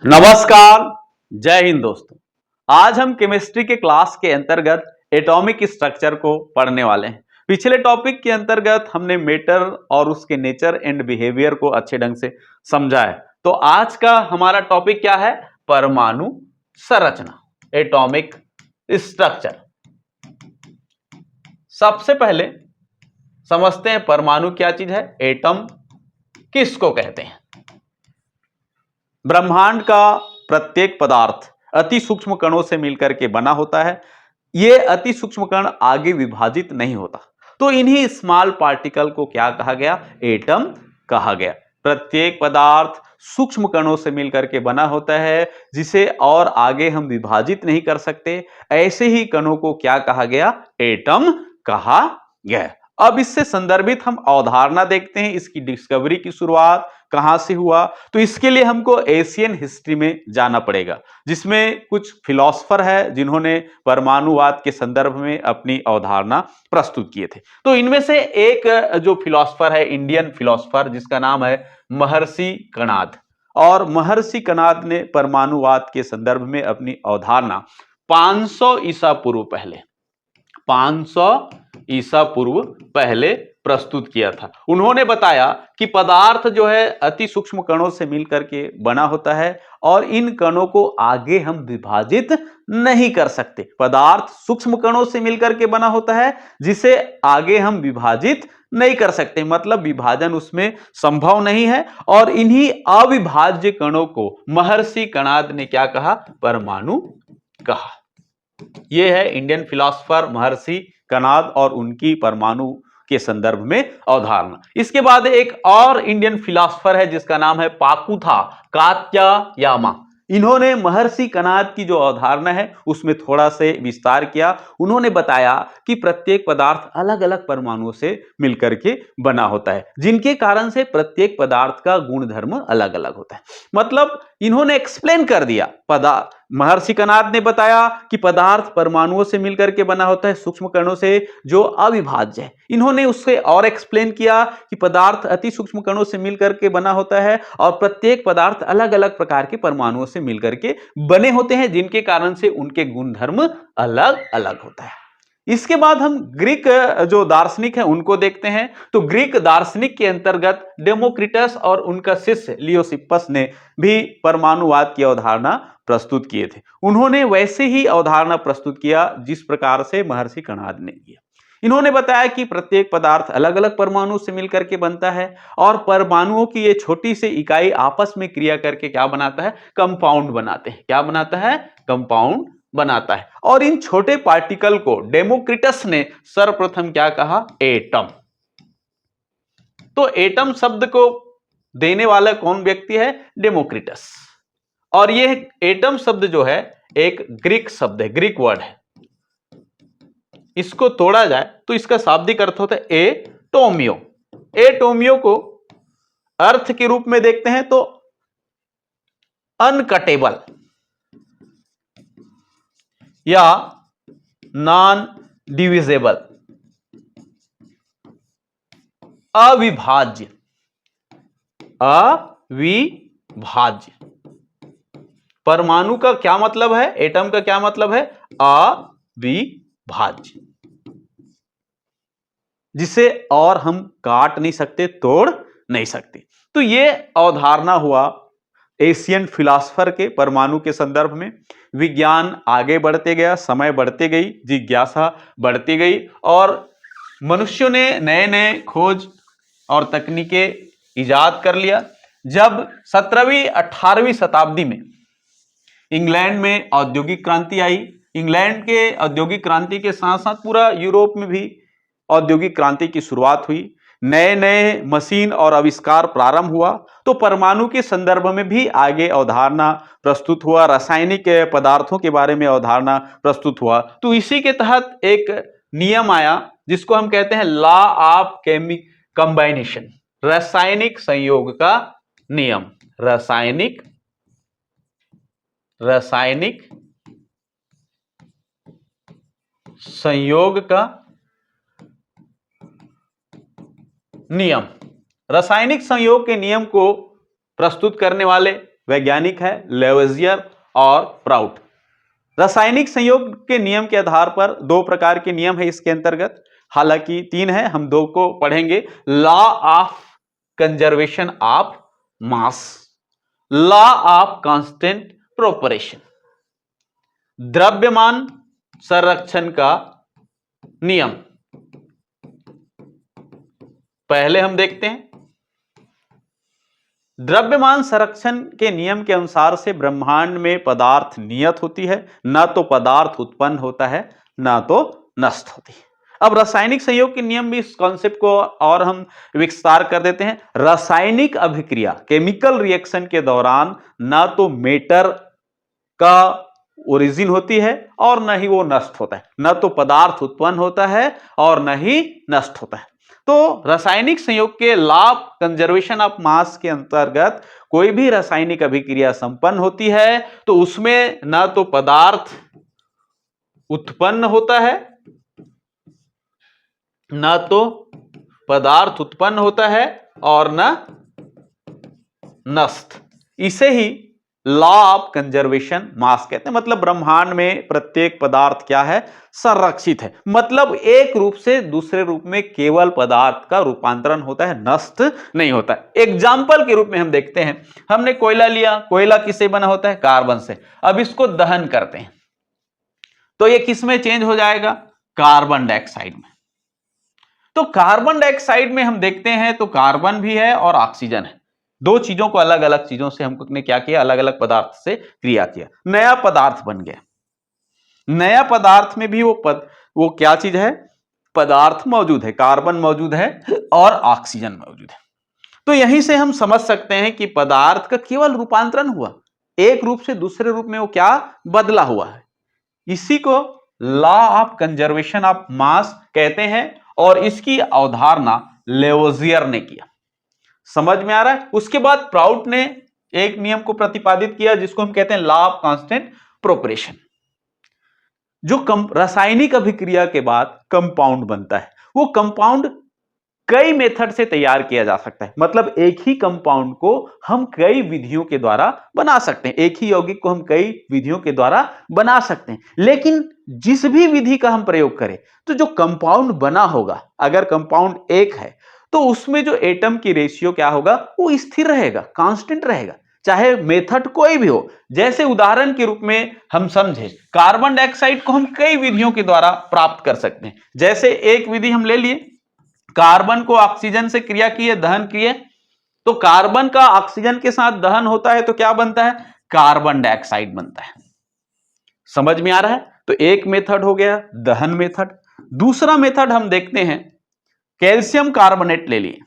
नमस्कार, जय हिंद दोस्तों। आज हम केमिस्ट्री के क्लास के अंतर्गत एटॉमिक स्ट्रक्चर को पढ़ने वाले हैं। पिछले टॉपिक के अंतर्गत हमने मैटर और उसके नेचर एंड बिहेवियर को अच्छे ढंग से समझा है। तो आज का हमारा टॉपिक क्या है? परमाणु संरचना, एटॉमिक स्ट्रक्चर। सबसे पहले समझते हैं परमाणु क्या चीज है, एटम किसको कहते हैं। ब्रह्मांड का प्रत्येक पदार्थ अति सूक्ष्म कणों से मिलकर के बना होता है। यह अति सूक्ष्म कण आगे विभाजित नहीं होता, तो इन्हीं स्मॉल पार्टिकल को क्या कहा गया? एटम कहा गया। प्रत्येक पदार्थ सूक्ष्म कणों से मिलकर के बना होता है, जिसे और आगे हम विभाजित नहीं कर सकते। ऐसे ही कणों को क्या कहा गया? एटम कहा गया। अब इससे संदर्भित हम अवधारणा देखते हैं। इसकी डिस्कवरी की शुरुआत कहां से हुआ? तो इसके लिए हमको एशियन हिस्ट्री में जाना पड़ेगा, जिसमें कुछ फिलोसफर है जिन्होंने परमाणुवाद के संदर्भ में अपनी अवधारणा प्रस्तुत किए थे। तो इनमें से एक जो फिलोसफर है, इंडियन फिलोसफर, जिसका नाम है महर्षि कणाद। और महर्षि कणाद ने परमाणुवाद के संदर्भ में अपनी अवधारणा 500 ईसा पूर्व पहले 500 ईसा पूर्व पहले प्रस्तुत किया था। उन्होंने बताया कि पदार्थ जो है अति सूक्ष्म कणों से मिलकर के बना होता है और इन कणों को आगे हम विभाजित नहीं कर सकते। पदार्थ सूक्ष्म कणों से मिलकर के बना होता है, जिसे आगे हम विभाजित नहीं कर सकते, मतलब विभाजन उसमें संभव नहीं है। और इन्हीं अविभाज्य कणों को महर्षि कणाद ने क्या कहा? परमाणु कहा। यह है इंडियन फिलोसफर महर्षि कणाद और उनकी परमाणु के संदर्भ में अवधारणा। इसके बाद एक और इंडियन फिलोसफर है जिसका नाम है पाकुथा कात्यायामा। इन्होंने महर्षि कणाद की जो अवधारणा है उसमें थोड़ा से विस्तार किया। उन्होंने बताया कि प्रत्येक पदार्थ अलग अलग परमाणुओं से मिलकर के बना होता है, जिनके कारण से प्रत्येक पदार्थ का गुणधर्म अलग अलग होता है। मतलब इन्होंने एक्सप्लेन कर दिया। महर्षि कणाद ने बताया कि पदार्थ परमाणुओं से मिलकर के बना होता है, सूक्ष्म कणों से जो अविभाज्य है। इन्होंने उससे और एक्सप्लेन किया कि पदार्थ अति सूक्ष्म कणों से मिलकर के बना होता है और प्रत्येक पदार्थ अलग अलग प्रकार के परमाणुओं से मिलकर के बने होते हैं, जिनके कारण से उनके गुणधर्म अलग अलग होता है। इसके बाद हम ग्रीक जो दार्शनिक हैं उनको देखते हैं। तो ग्रीक दार्शनिक के अंतर्गत डेमोक्रिटस और उनका शिष्य लियोसिपस ने भी परमाणुवाद की अवधारणा प्रस्तुत किए थे। उन्होंने वैसे ही अवधारणा प्रस्तुत किया जिस प्रकार से महर्षि कणाद ने किया। इन्होंने बताया कि प्रत्येक पदार्थ अलग अलग परमाणु से मिलकर के बनता है और परमाणुओं की ये छोटी सी इकाई आपस में क्रिया करके क्या बनाता है? कंपाउंड बनाते हैं। क्या बनाता है? कंपाउंड बनाता है। और इन छोटे पार्टिकल को डेमोक्रिटस ने सर्वप्रथम क्या कहा? एटम। तो एटम शब्द को देने वाला कौन व्यक्ति है? डेमोक्रिटस। और यह एटम शब्द जो है एक ग्रीक शब्द है, ग्रीक वर्ड है। इसको तोड़ा जाए तो इसका शाब्दिक अर्थ होता है एटोमियो। एटोमियो को अर्थ के रूप में देखते हैं तो अनकटेबल या नॉन डिविजेबल, अविभाज्य। अविभाज्य परमाणु का क्या मतलब है? एटम का क्या मतलब है? अविभाज्य, जिसे और हम काट नहीं सकते, तोड़ नहीं सकते। तो ये अवधारणा हुआ एशियन फिलोसफर के परमाणु के संदर्भ में। विज्ञान आगे बढ़ते गया, समय बढ़ते गई, जिज्ञासा बढ़ती गई और मनुष्यों ने नए नए खोज और तकनीकें इजाद कर लिया। जब 17वीं 18वीं शताब्दी में इंग्लैंड में औद्योगिक क्रांति आई, इंग्लैंड के औद्योगिक क्रांति के साथ साथ पूरा यूरोप में भी औद्योगिक क्रांति की शुरुआत हुई। नए नए मशीन और आविष्कार प्रारंभ हुआ। तो परमाणु के संदर्भ में भी आगे अवधारणा प्रस्तुत हुआ, रासायनिक पदार्थों के बारे में अवधारणा प्रस्तुत हुआ। तो इसी के तहत एक नियम आया जिसको हम कहते हैं लॉ ऑफ कंबाइनेशन, रासायनिक संयोग का नियम। रासायनिक संयोग का नियम। रासायनिक संयोग के नियम को प्रस्तुत करने वाले वैज्ञानिक है लेवजियर और प्राउट। रासायनिक संयोग के नियम के आधार पर दो प्रकार के नियम है इसके अंतर्गत, हालांकि तीन है, हम दो को पढ़ेंगे। Law of conservation of mass, law of constant proportion, द्रव्यमान संरक्षण का नियम। पहले हम देखते हैं, द्रव्यमान संरक्षण के नियम के अनुसार से ब्रह्मांड में पदार्थ नियत होती है, ना तो पदार्थ उत्पन्न होता है ना तो नष्ट होती है। अब रासायनिक संयोग के नियम भी इस कॉन्सेप्ट को और हम विस्तार कर देते हैं। रासायनिक अभिक्रिया केमिकल रिएक्शन के दौरान ना तो मैटर का ओरिजिन होती है और न ही वो नष्ट होता है, न तो पदार्थ उत्पन्न होता है और न ही नष्ट होता है। तो रासायनिक संयोग के लॉ कंजर्वेशन ऑफ मास के अंतर्गत कोई भी रासायनिक अभिक्रिया संपन्न होती है तो उसमें न तो पदार्थ उत्पन्न होता है न तो पदार्थ उत्पन्न होता है और न नष्ट। इसे ही लॉ ऑफ कंजर्वेशन मास कहते हैं। मतलब ब्रह्मांड में प्रत्येक पदार्थ क्या है, संरक्षित है, मतलब एक रूप से दूसरे रूप में केवल पदार्थ का रूपांतरण होता है, नष्ट नहीं होता। एग्जाम्पल के रूप में हम देखते हैं, हमने कोयला लिया, कोयला किससे बना होता है, कार्बन से। अब इसको दहन करते हैं तो ये किस में चेंज हो जाएगा, कार्बन डाइऑक्साइड में। तो कार्बन डाइऑक्साइड में हम देखते हैं तो कार्बन भी है और ऑक्सीजन है, दो चीजों को अलग अलग चीजों से हमने क्या किया, अलग अलग पदार्थ से क्रिया किया, नया पदार्थ बन गया। नया पदार्थ में भी वो क्या चीज है, पदार्थ मौजूद है, कार्बन मौजूद है और ऑक्सीजन मौजूद है। तो यहीं से हम समझ सकते हैं कि पदार्थ का केवल रूपांतरण हुआ, एक रूप से दूसरे रूप में वो क्या बदला हुआ है। इसी को law of conservation of mass कहते हैं और इसकी अवधारणा लेवोजियर ने किया। समझ में आ रहा है। उसके बाद प्राउट ने एक नियम को प्रतिपादित किया जिसको हम कहते हैं लॉ ऑफ कांस्टेंट प्रोपरेशन। जो रासायनिक अभिक्रिया के बाद कंपाउंड बनता है, वो कंपाउंड कई मेथड से तैयार किया जा सकता है। मतलब एक ही कंपाउंड को हम कई विधियों के द्वारा बना सकते हैं, एक ही यौगिक को हम कई विधियों के द्वारा बना सकते हैं। लेकिन जिस भी विधि का हम प्रयोग करें तो जो कंपाउंड बना होगा, अगर कंपाउंड एक है तो उसमें जो एटम की रेशियो क्या होगा, वो स्थिर रहेगा, कांस्टेंट रहेगा, चाहे मेथड कोई भी हो। जैसे उदाहरण के रूप में हम समझे, कार्बन डाइऑक्साइड को हम कई विधियों के द्वारा प्राप्त कर सकते हैं। जैसे एक विधि हम ले लिए, कार्बन को ऑक्सीजन से क्रिया किए, दहन किए, तो कार्बन का ऑक्सीजन के साथ दहन होता है तो क्या बनता है, कार्बन डाइऑक्साइड बनता है। समझ में आ रहा है। तो एक मेथड हो गया दहन मेथड। दूसरा मेथड हम देखते हैं, कैल्शियम कार्बोनेट ले लिए,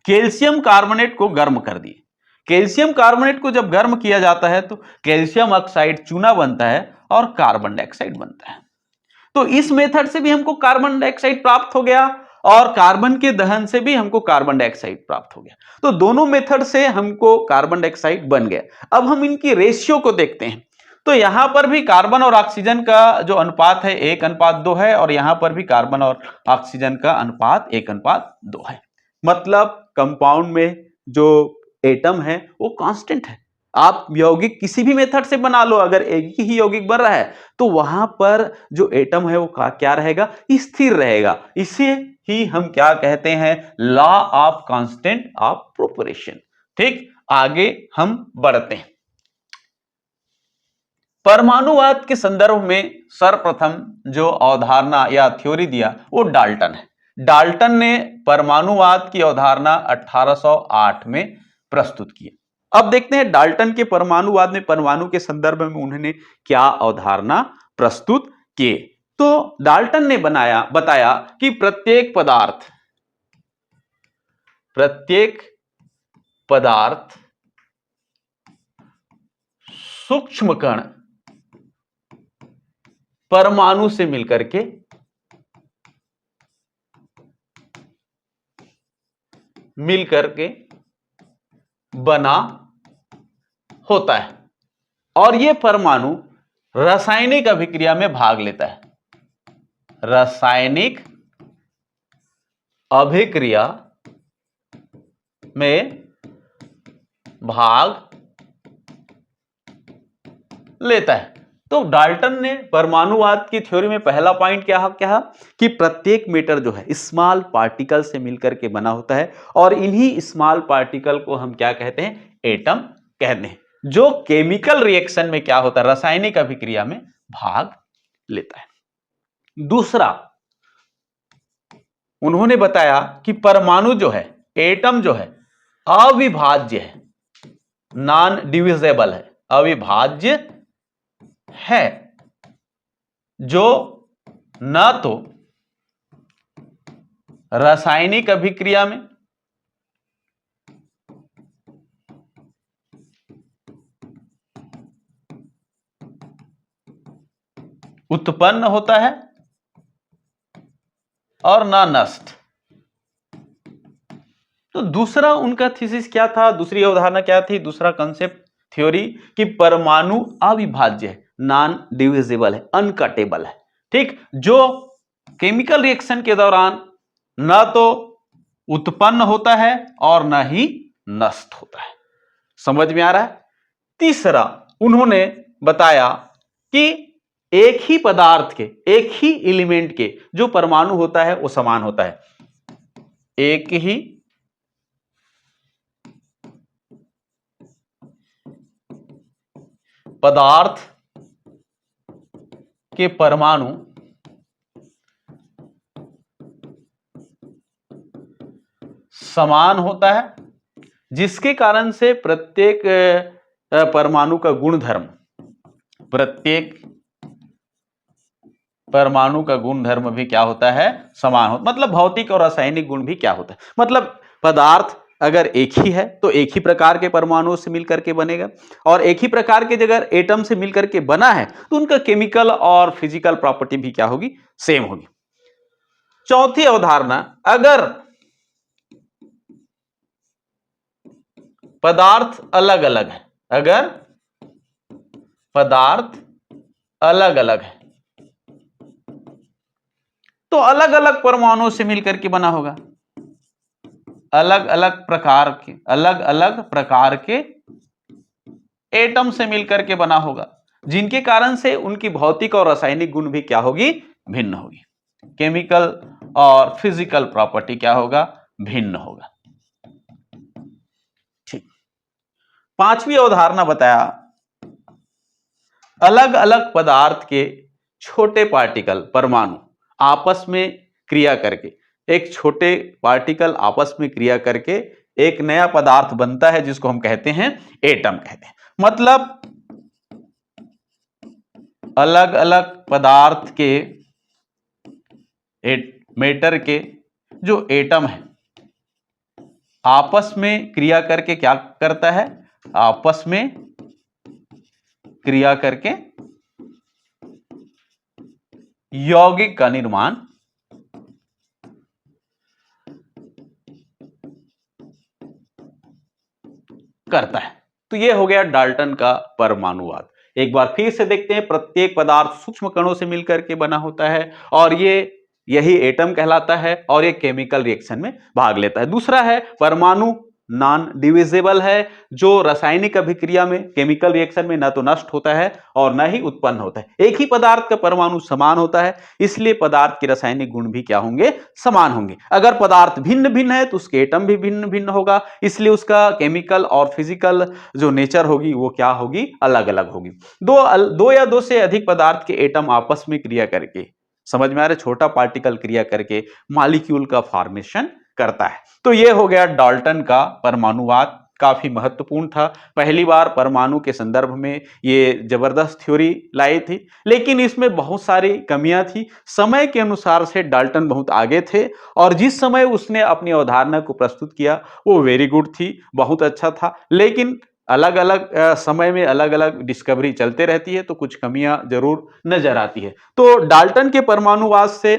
कैल्शियम कार्बोनेट को गर्म कर दिए। कैल्शियम कार्बोनेट को जब गर्म किया जाता है तो कैल्शियम ऑक्साइड चूना बनता है और कार्बन डाइऑक्साइड बनता है। तो इस मेथड से भी हमको कार्बन डाइऑक्साइड प्राप्त हो गया और कार्बन के दहन से भी हमको कार्बन डाइऑक्साइड प्राप्त हो गया। तो दोनों मेथड से हमको कार्बन डाइऑक्साइड बन गया। अब हम इनकी रेशियो को देखते हैं तो यहां पर भी कार्बन और ऑक्सीजन का जो अनुपात है 1:2 है और यहां पर भी कार्बन और ऑक्सीजन का अनुपात 1:2 है। मतलब कंपाउंड में जो एटम है वो कांस्टेंट है। आप यौगिक किसी भी मेथड से बना लो, अगर एक ही यौगिक बन रहा है तो वहां पर जो एटम है वो क्या रहेगा, स्थिर रहेगा। इसे ही हम क्या कहते हैं, law of constant of proportion. ठीक, आगे हम बढ़ते हैं। परमाणुवाद के संदर्भ में सर्वप्रथम जो अवधारणा या थ्योरी दिया वो डाल्टन है। डाल्टन ने परमाणुवाद की अवधारणा 1808 में प्रस्तुत की। अब देखते हैं डाल्टन के परमाणुवाद में परमाणु के संदर्भ में उन्होंने क्या अवधारणा प्रस्तुत किए। तो डाल्टन ने बताया कि प्रत्येक पदार्थ सूक्ष्म कण परमाणु से मिलकर के बना होता है और यह परमाणु रासायनिक अभिक्रिया में भाग लेता है। रासायनिक अभिक्रिया में भाग लेता है। तो डाल्टन ने परमाणुवाद की थ्योरी में पहला पॉइंट क्या कहा कि प्रत्येक मैटर जो है स्मॉल पार्टिकल से मिलकर के बना होता है और इन्हीं स्मॉल पार्टिकल को हम क्या कहते हैं, एटम कहते हैं, जो केमिकल रिएक्शन में क्या होता है, रासायनिक अभिक्रिया में भाग लेता है। दूसरा, उन्होंने बताया कि परमाणु जो है, एटम जो है, अविभाज्य है, नॉन डिविजिबल है, अविभाज्य है, जो न तो रासायनिक अभिक्रिया में उत्पन्न होता है और ना नष्ट। तो दूसरा उनका थीसिस क्या था, दूसरी अवधारणा क्या थी, दूसरा कंसेप्ट थ्योरी कि परमाणु अविभाज्य है, नॉन डिविजिबल है, अनकटेबल है, ठीक, जो केमिकल रिएक्शन के दौरान न तो उत्पन्न होता है और न ही नष्ट होता है। समझ में आ रहा है। तीसरा, उन्होंने बताया कि एक ही पदार्थ के, एक ही एलिमेंट के जो परमाणु होता है वो समान होता है। एक ही पदार्थ के परमाणु समान होता है, जिसके कारण से प्रत्येक परमाणु का गुणधर्म, प्रत्येक परमाणु का गुणधर्म भी क्या होता है, समान होता, मतलब भौतिक और रासायनिक गुण भी क्या होता है, मतलब पदार्थ अगर एक ही है तो एक ही प्रकार के परमाणुओं से मिलकर के बनेगा, और एक ही प्रकार के अगर एटम से मिलकर के बना है तो उनका केमिकल और फिजिकल प्रॉपर्टी भी क्या होगी, सेम होगी। चौथी अवधारणा, अगर पदार्थ अलग अलग है, अगर पदार्थ अलग अलग है तो अलग अलग परमाणुओं से मिलकर के बना होगा, अलग अलग प्रकार के एटम से मिलकर के बना होगा, जिनके कारण से उनकी भौतिक और रासायनिक गुण भी क्या होगी, भिन्न होगी, केमिकल और फिजिकल प्रॉपर्टी क्या होगा, भिन्न होगा। ठीक। पांचवी अवधारणा बताया, अलग अलग पदार्थ के छोटे पार्टिकल, परमाणु आपस में क्रिया करके, एक छोटे पार्टिकल आपस में क्रिया करके एक नया पदार्थ बनता है जिसको हम कहते हैं एटम कहते हैं। मतलब अलग अलग पदार्थ के मैटर के जो एटम है आपस में क्रिया करके क्या करता है, आपस में क्रिया करके यौगिक का निर्माण करता है। तो यह हो गया डाल्टन का परमाणुवाद। एक बार फिर से देखते हैं, प्रत्येक पदार्थ सूक्ष्म कणों से मिलकर के बना होता है और यही एटम कहलाता है और ये केमिकल रिएक्शन में भाग लेता है। दूसरा है परमाणु नॉन डिविजिबल है, जो रासायनिक अभिक्रिया में, केमिकल रिएक्शन में न तो नष्ट होता है और न ही उत्पन्न होता है। एक ही पदार्थ का परमाणु समान होता है, इसलिए पदार्थ के रासायनिक गुण भी क्या होंगे, समान होंगे। अगर पदार्थ भिन्न भिन्न है तो उसके एटम भी भिन्न भिन्न होगा, इसलिए उसका केमिकल और फिजिकल जो नेचर होगी वो क्या होगी, अलग अलग होगी। दो या दो से अधिक पदार्थ के एटम आपस में क्रिया करके, समझ में आ रहा है, छोटा पार्टिकल क्रिया करके मॉलिक्यूल का फॉर्मेशन करता है। तो यह हो गया डाल्टन का परमाणुवाद, काफी महत्वपूर्ण था। पहली बार परमाणु के संदर्भ में ये जबरदस्त थ्योरी लाई थी, लेकिन इसमें बहुत सारी कमियां थी। समय के अनुसार से डाल्टन बहुत आगे थे और जिस समय उसने अपनी अवधारणा को प्रस्तुत किया वो वेरी गुड थी, बहुत अच्छा था। लेकिन अलग अलग समय में अलग अलग डिस्कवरी चलते रहती है तो कुछ कमियां जरूर नजर आती है। तो डाल्टन के परमाणुवाद से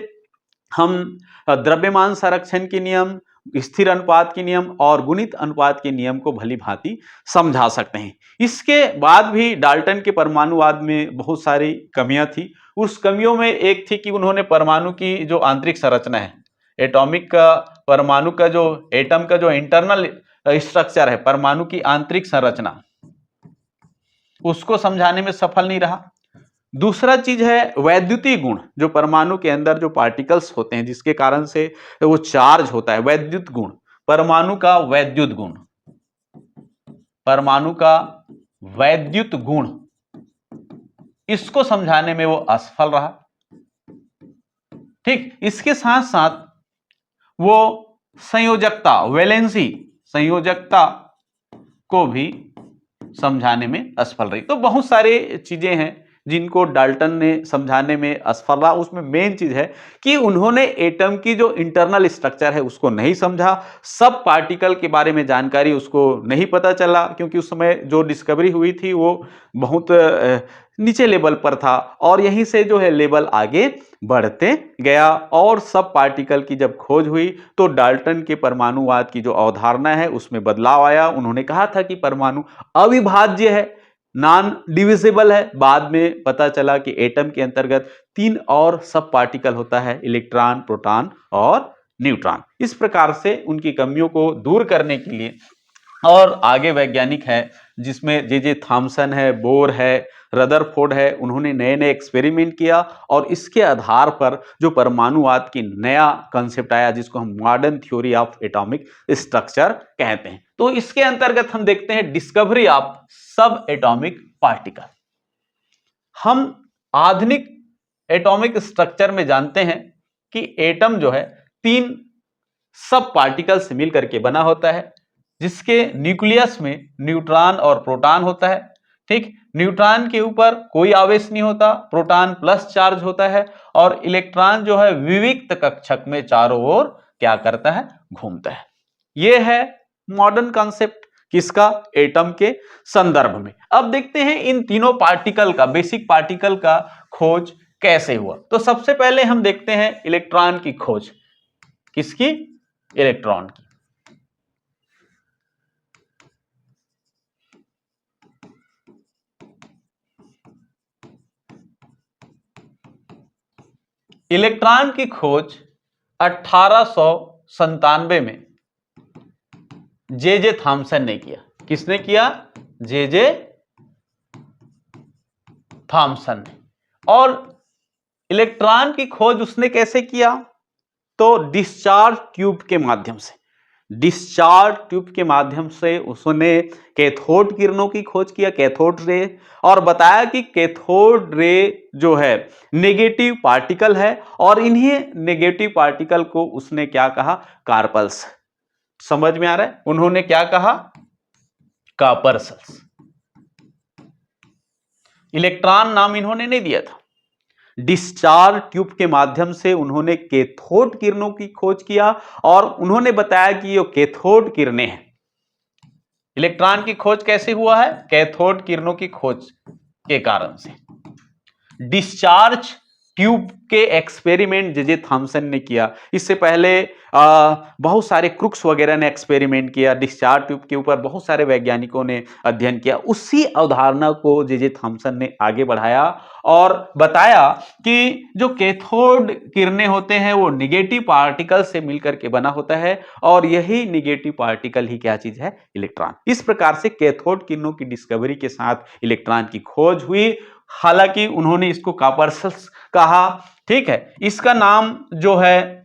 हम द्रव्यमान संरक्षण के नियम, स्थिर अनुपात के नियम और गुणित अनुपात के नियम को भली भांति समझा सकते हैं। इसके बाद भी डाल्टन के परमाणुवाद में बहुत सारी कमियां थी। उस कमियों में एक थी कि उन्होंने परमाणु की जो आंतरिक संरचना है, एटॉमिक का, परमाणु का जो एटम का जो इंटरनल स्ट्रक्चर है, परमाणु की आंतरिक संरचना, उसको समझाने में सफल नहीं रहा। दूसरा चीज है वैद्युतीय गुण, जो परमाणु के अंदर जो पार्टिकल्स होते हैं जिसके कारण से वो चार्ज होता है, वैद्युत गुण, परमाणु का वैद्युत गुण, परमाणु का वैद्युत गुण, इसको समझाने में वो असफल रहा। ठीक, इसके साथ साथ वो संयोजकता, वैलेंसी, संयोजकता को भी समझाने में असफल रही। तो बहुत सारे चीजें हैं जिनको डाल्टन ने समझाने में असफल रहा। उसमें मेन चीज है कि उन्होंने एटम की जो इंटरनल स्ट्रक्चर है उसको नहीं समझा, सब पार्टिकल के बारे में जानकारी उसको नहीं पता चला, क्योंकि उस समय जो डिस्कवरी हुई थी वो बहुत नीचे लेवल पर था, और यहीं से जो है लेवल आगे बढ़ते गया। और सब पार्टिकल की जब खोज हुई तो डाल्टन के परमाणुवाद की जो अवधारणा है उसमें बदलाव आया। उन्होंने कहा था कि परमाणु अविभाज्य है, नॉन डिविजिबल है। बाद में पता चला कि एटम के अंतर्गत 3 और सब पार्टिकल होता है, इलेक्ट्रॉन, प्रोटॉन और न्यूट्रॉन। इस प्रकार से उनकी कमियों को दूर करने के लिए, और आगे वैज्ञानिक है जिसमें जे थॉमसन है, बोर है, रदरफोर्ड है, उन्होंने नए नए एक्सपेरिमेंट किया और इसके आधार पर जो परमाणुवाद की नया कंसेप्ट आया जिसको हम modern theory of atomic structure कहते हैं। तो इसके अंतर्गत हम देखते हैं डिस्कवरी ऑफ सब एटॉमिक पार्टिकल। हम आधुनिक एटॉमिक स्ट्रक्चर में जानते हैं कि एटम जो है 3 सब पार्टिकल से मिलकर के बना होता है, जिसके न्यूक्लियस में न्यूट्रॉन और प्रोटॉन होता है। ठीक, न्यूट्रॉन के ऊपर कोई आवेश नहीं होता, प्रोटॉन प्लस चार्ज होता है, और इलेक्ट्रॉन जो है विविक्त कक्षक में चारों ओर क्या करता है, घूमता है। यह है मॉडर्न कॉन्सेप्ट किसका, एटम के संदर्भ में। अब देखते हैं इन तीनों पार्टिकल का, बेसिक पार्टिकल का खोज कैसे हुआ। तो सबसे पहले हम देखते हैं इलेक्ट्रॉन की खोज। किसकी, इलेक्ट्रॉन की। इलेक्ट्रॉन की खोज 1897 में जे थॉमसन ने किया। किसने किया, जे थॉमसन ने। और इलेक्ट्रॉन की खोज उसने कैसे किया, तो डिस्चार्ज ट्यूब के माध्यम से, डिस्चार्ज ट्यूब के माध्यम से उसने कैथोड किरणों की खोज किया, कैथोड रे, और बताया कि कैथोड रे जो है नेगेटिव पार्टिकल है, और इन्हीं नेगेटिव पार्टिकल को उसने क्या कहा, कार्पल्स। समझ में आ रहा है, उन्होंने क्या कहा, कार्पल्स। इलेक्ट्रॉन नाम इन्होंने नहीं दिया था। डिस्चार्ज ट्यूब के माध्यम से उन्होंने कैथोड किरणों की खोज किया, और उन्होंने बताया कि ये कैथोड किरणें हैं। इलेक्ट्रॉन की खोज कैसे हुआ है, कैथोड किरणों की खोज के कारण से। डिस्चार्ज ट्यूब के एक्सपेरिमेंट जे थॉमसन ने किया। इससे पहले बहुत सारे क्रुक्स वगैरह ने एक्सपेरिमेंट किया डिस्चार्ज ट्यूब के ऊपर, बहुत सारे वैज्ञानिकों ने अध्ययन किया। उसी अवधारणा को जे थॉमसन ने आगे बढ़ाया और बताया कि जो कैथोड किरणें होते हैं वो निगेटिव पार्टिकल से मिलकर के बना होता है, और यही निगेटिव पार्टिकल ही क्या चीज है, इलेक्ट्रॉन। इस प्रकार से कैथोड किरणों की डिस्कवरी के साथ इलेक्ट्रॉन की खोज हुई। हालांकि उन्होंने इसको कार्पल्स कहा। ठीक है, इसका नाम जो है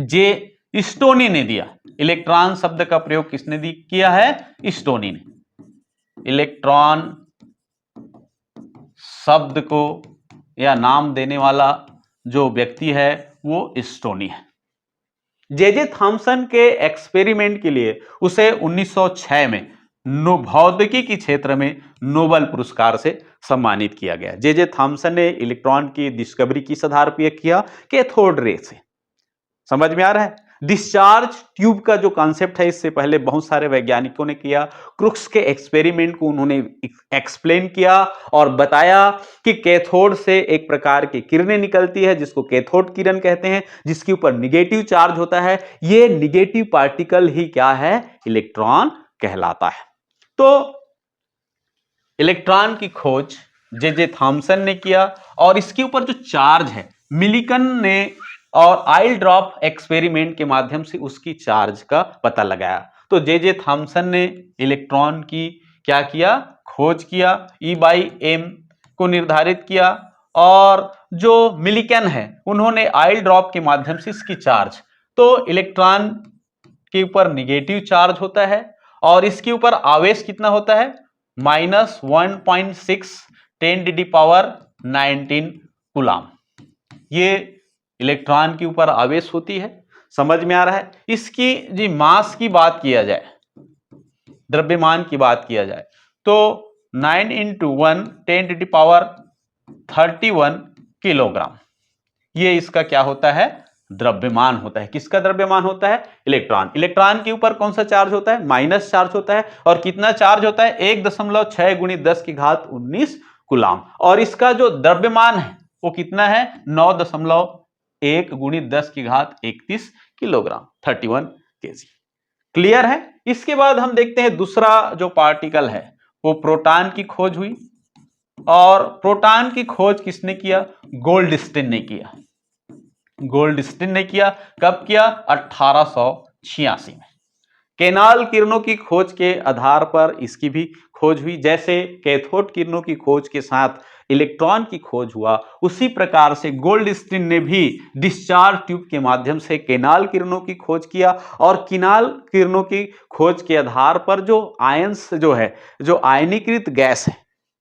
जे स्टोनी ने दिया। इलेक्ट्रॉन शब्द का प्रयोग किसने किया है, स्टोनी ने। इलेक्ट्रॉन शब्द को या नाम देने वाला जो व्यक्ति है वो स्टोनी है। जे थॉमसन के एक्सपेरिमेंट के लिए उसे 1906 में भौतिकी के क्षेत्र में नोबेल पुरस्कार से सम्मानित किया गया। जे थॉमसन ने इलेक्ट्रॉन की डिस्कवरी किस आधार पर किया, कैथोड रे से। समझ में आ रहा है, डिस्चार्ज ट्यूब का जो कॉन्सेप्ट है इससे पहले बहुत सारे वैज्ञानिकों ने किया। क्रुक्स के एक्सपेरिमेंट को उन्होंने एक्सप्लेन किया और बताया कि कैथोड से एक प्रकार की किरणें निकलती है जिसको कैथोड किरण कहते हैं, जिसके ऊपर निगेटिव चार्ज होता है। ये निगेटिव पार्टिकल ही क्या है, इलेक्ट्रॉन कहलाता है। तो इलेक्ट्रॉन की खोज जे थॉमसन ने किया, और इसके ऊपर जो चार्ज है मिलिकन ने और आइल ड्रॉप एक्सपेरिमेंट के माध्यम से उसकी चार्ज का पता लगाया। तो जे थॉमसन ने इलेक्ट्रॉन की क्या किया, खोज किया, E/m को निर्धारित किया, और जो मिलिकन है उन्होंने आइल ड्रॉप के माध्यम से इसकी चार्ज, तो इलेक्ट्रॉन के ऊपर निगेटिव चार्ज होता है और इसके ऊपर आवेश कितना होता है, -1.6 10⁻19 कूलाम। ये इलेक्ट्रॉन के ऊपर आवेश होती है। समझ में आ रहा है। इसकी जी मास की बात किया जाए, द्रव्यमान की बात किया जाए, तो 9 × 1 10⁻31 किलोग्राम, ये इसका क्या होता है, द्रव्यमान होता है। किसका द्रव्यमान होता है, इलेक्ट्रॉन। इलेक्ट्रॉन के ऊपर कौन सा चार्ज होता है, माइनस चार्ज होता है, और कितना चार्ज होता है, 1.6 × 10⁻19 कूलाम। और इसका जो द्रव्यमान है वो कितना है, 9.1 × 10⁻31 किलोग्राम, 31 kg। क्लियर है। इसके बाद हम देखते हैं दूसरा जो पार्टिकल है वो प्रोटॉन की खोज हुई, और प्रोटॉन की खोज किसने किया, गोल्डस्टीन ने किया। गोल्डस्टीन ने किया, कब किया, 1886 में। केनाल किरणों की खोज के आधार पर इसकी भी खोज हुई। जैसे कैथोड किरणों की खोज के साथ इलेक्ट्रॉन की खोज हुआ, उसी प्रकार से गोल्डस्टीन ने भी डिस्चार्ज ट्यूब के माध्यम से केनाल किरणों की खोज किया, और केनाल किरणों की खोज के आधार पर जो आयंस जो है, जो आयनीकृत गैस है,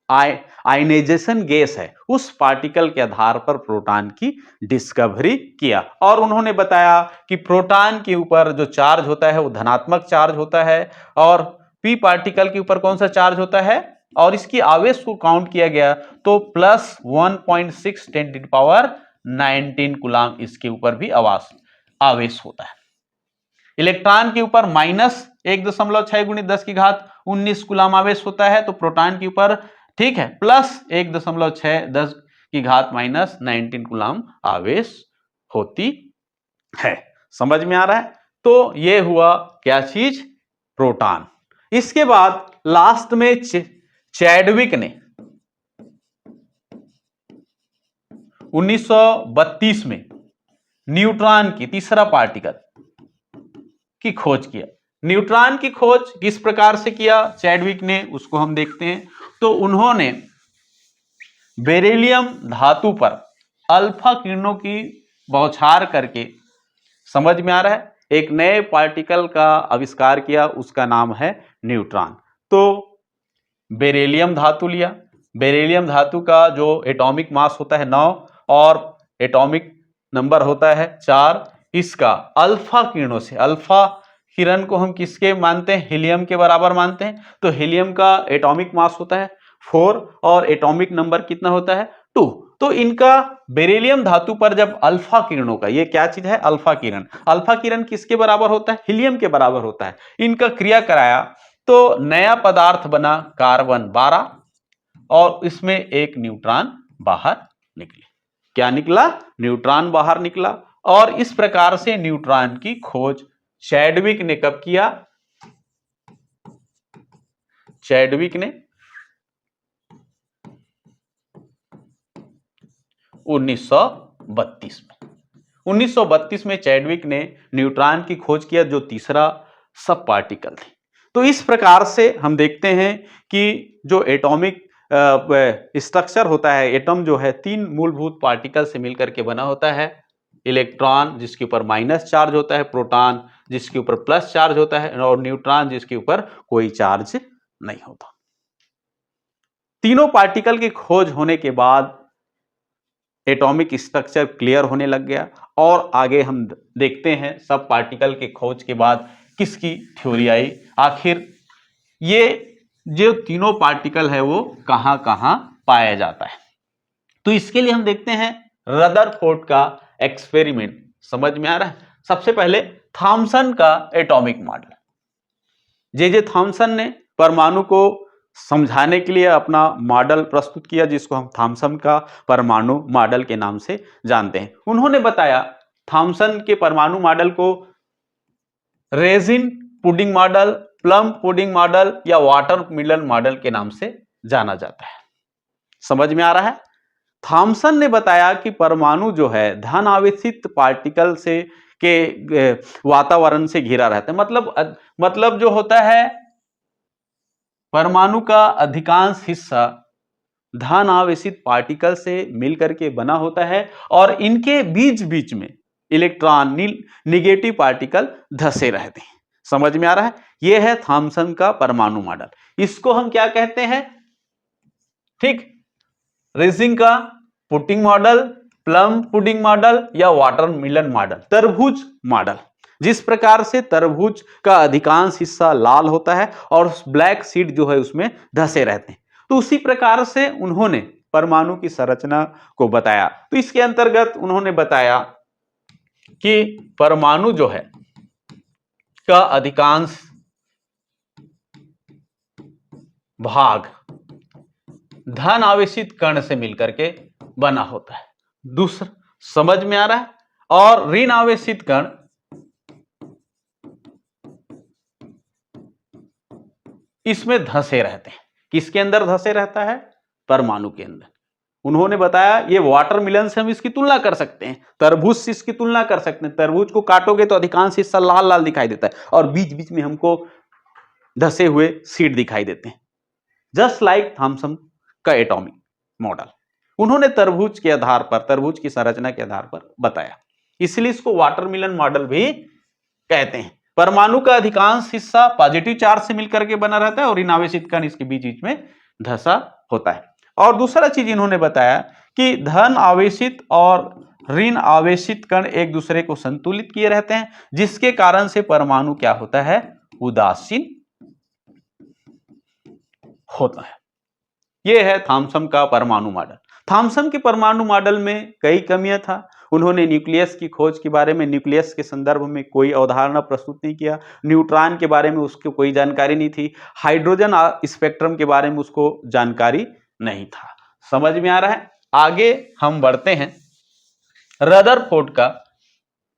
आयनाइजेशन गैस है, उस पार्टिकल के आधार पर प्रोटॉन की डिस्कवरी किया। और उन्होंने बताया कि प्रोटॉन के ऊपर जो चार्ज होता है वो धनात्मक चार्ज होता है, और पी पार्टिकल के ऊपर कौन सा चार्ज होता है, और इसकी आवेश को काउंट किया गया तो +1.6 10⁻19 कूलाम इसके ऊपर भी आवेश होता है। इलेक्ट्रॉन के ऊपर -1.6 × 10⁻19 कूलाम आवेश होता है, तो प्रोटॉन के ऊपर ठीक है +1.6 10⁻19 कूलाम आवेश होती है। समझ में आ रहा है। तो ये हुआ क्या चीज, प्रोटॉन। इसके बाद लास्ट में चैडविक ने 1932 में न्यूट्रॉन की, तीसरा पार्टिकल की खोज किया। न्यूट्रॉन की खोज किस प्रकार से किया चैडविक ने, उसको हम देखते हैं। तो उन्होंने बेरिलियम धातु पर अल्फा किरणों की बौछार करके, समझ में आ रहा है, एक नए पार्टिकल का आविष्कार किया, उसका नाम है न्यूट्रॉन। तो बेरिलियम धातु लिया, बेरिलियम धातु का जो एटॉमिक मास होता है 9 और एटॉमिक नंबर होता है 4, इसका अल्फा किरणों से, अल्फा किरण को हम किसके मानते हैं, हीलियम के बराबर मानते हैं। तो हीलियम का एटॉमिक मास होता है 4 और एटॉमिक नंबर कितना होता है 2। तो इनका बेरिलियम धातु पर जब अल्फा किरणों का, ये क्या चीज है, अल्फा किरण, अल्फा किरण किसके बराबर होता है, हीलियम के बराबर होता है। इनका क्रिया कराया तो नया पदार्थ बना कार्बन 12, और इसमें एक न्यूट्रॉन बाहर निकले। क्या निकला, न्यूट्रॉन बाहर निकला। और इस प्रकार से न्यूट्रॉन की खोज चैडविक ने कब किया, चैडविक ने 1932 में। 1932 में चैडविक ने न्यूट्रॉन की खोज किया, जो तीसरा सब पार्टिकल थी। तो इस प्रकार से हम देखते हैं कि जो एटॉमिक स्ट्रक्चर होता है, एटम जो है 3 मूलभूत पार्टिकल से मिलकर के बना होता है। इलेक्ट्रॉन जिसके ऊपर माइनस चार्ज होता है, प्रोटॉन जिसके ऊपर प्लस चार्ज होता है, और न्यूट्रॉन जिसके ऊपर कोई चार्ज नहीं होता। तीनों पार्टिकल की खोज होने के बाद एटॉमिक स्ट्रक्चर क्लियर होने लग गया, और आगे हम देखते हैं सब पार्टिकल के खोज के बाद किसकी थ्योरी आई, आखिर ये जो तीनों पार्टिकल है वो कहां कहां पाया जाता है। तो इसके लिए हम देखते हैं रदरफोर्ड का एक्सपेरिमेंट। समझ में आ रहा है। सबसे पहले थॉमसन का एटॉमिक मॉडल, जे थॉमसन ने परमाणु को समझाने के लिए अपना मॉडल प्रस्तुत किया, जिसको हम थॉमसन का परमाणु मॉडल के नाम से जानते हैं। उन्होंने बताया थॉमसन के परमाणु मॉडल को resin pudding model, plum pudding model या वाटरमेलन मॉडल के नाम से जाना जाता है। समझ में आ रहा है। थॉमसन ने बताया कि परमाणु जो है धन आवेशित पार्टिकल से के वातावरण से घिरा रहता है। मतलब जो होता है परमाणु का अधिकांश हिस्सा धन आवेशित पार्टिकल से मिलकर के बना होता है और इनके बीच बीच में इलेक्ट्रॉन निगेटिव पार्टिकल धसे रहते हैं। समझ में आ रहा है? यह है थॉमसन का परमाणु मॉडल। इसको हम क्या कहते हैं? ठीक, रेजिंग का pudding model, plum pudding model या वाटरमेलन मॉडल, तरबूज मॉडल। जिस प्रकार से तरबूज का अधिकांश हिस्सा लाल होता है और ब्लैक सीड जो है उसमें धसे रहते हैं, तो उसी प्रकार से उन्होंने परमाणु की संरचना को बताया। तो इसके अंतर्गत उन्होंने बताया कि परमाणु जो है का अधिकांश भाग धन आवेशित कण से मिलकर के बना होता है। दूसरा, समझ में आ रहा है? और ऋण आवेशित कण इसमें धसे रहते हैं। किसके अंदर धसे रहता है? परमाणु के अंदर। उन्होंने बताया ये वाटरमेलन से हम इसकी तुलना कर सकते हैं, तरबूज से इसकी तुलना कर सकते हैं। तरबूज को काटोगे तो अधिकांश हिस्सा लाल लाल दिखाई देता है और बीच बीच में हमको धसे हुए सीड दिखाई देते हैं। जस्ट लाइक थॉमसन का एटॉमिक मॉडल उन्होंने तरबूज के आधार पर, तरबूज की संरचना के आधार पर बताया, इसलिए इसको वाटरमेलन मॉडल भी कहते हैं। परमाणु का अधिकांश हिस्सा पॉजिटिव चार्ज से मिलकर के बना रहता है और ऋण आवेशित कण इसके बीच बीच में धसा होता है। और दूसरा चीज इन्होंने बताया कि धन आवेशित और ऋण आवेशित कण एक दूसरे को संतुलित किए रहते हैं, जिसके कारण से परमाणु क्या होता है? उदासीन होता है। यह है थॉमसन का परमाणु मॉडल। थॉमसन के परमाणु मॉडल में कई कमियां था। उन्होंने न्यूक्लियस की खोज के बारे में, न्यूक्लियस के संदर्भ में कोई अवधारणा प्रस्तुत नहीं किया। न्यूट्रॉन के बारे में उसको कोई जानकारी नहीं थी। हाइड्रोजन स्पेक्ट्रम के बारे में उसको जानकारी नहीं था। समझ में आ रहा है? आगे हम बढ़ते हैं। रदरफोर्ड का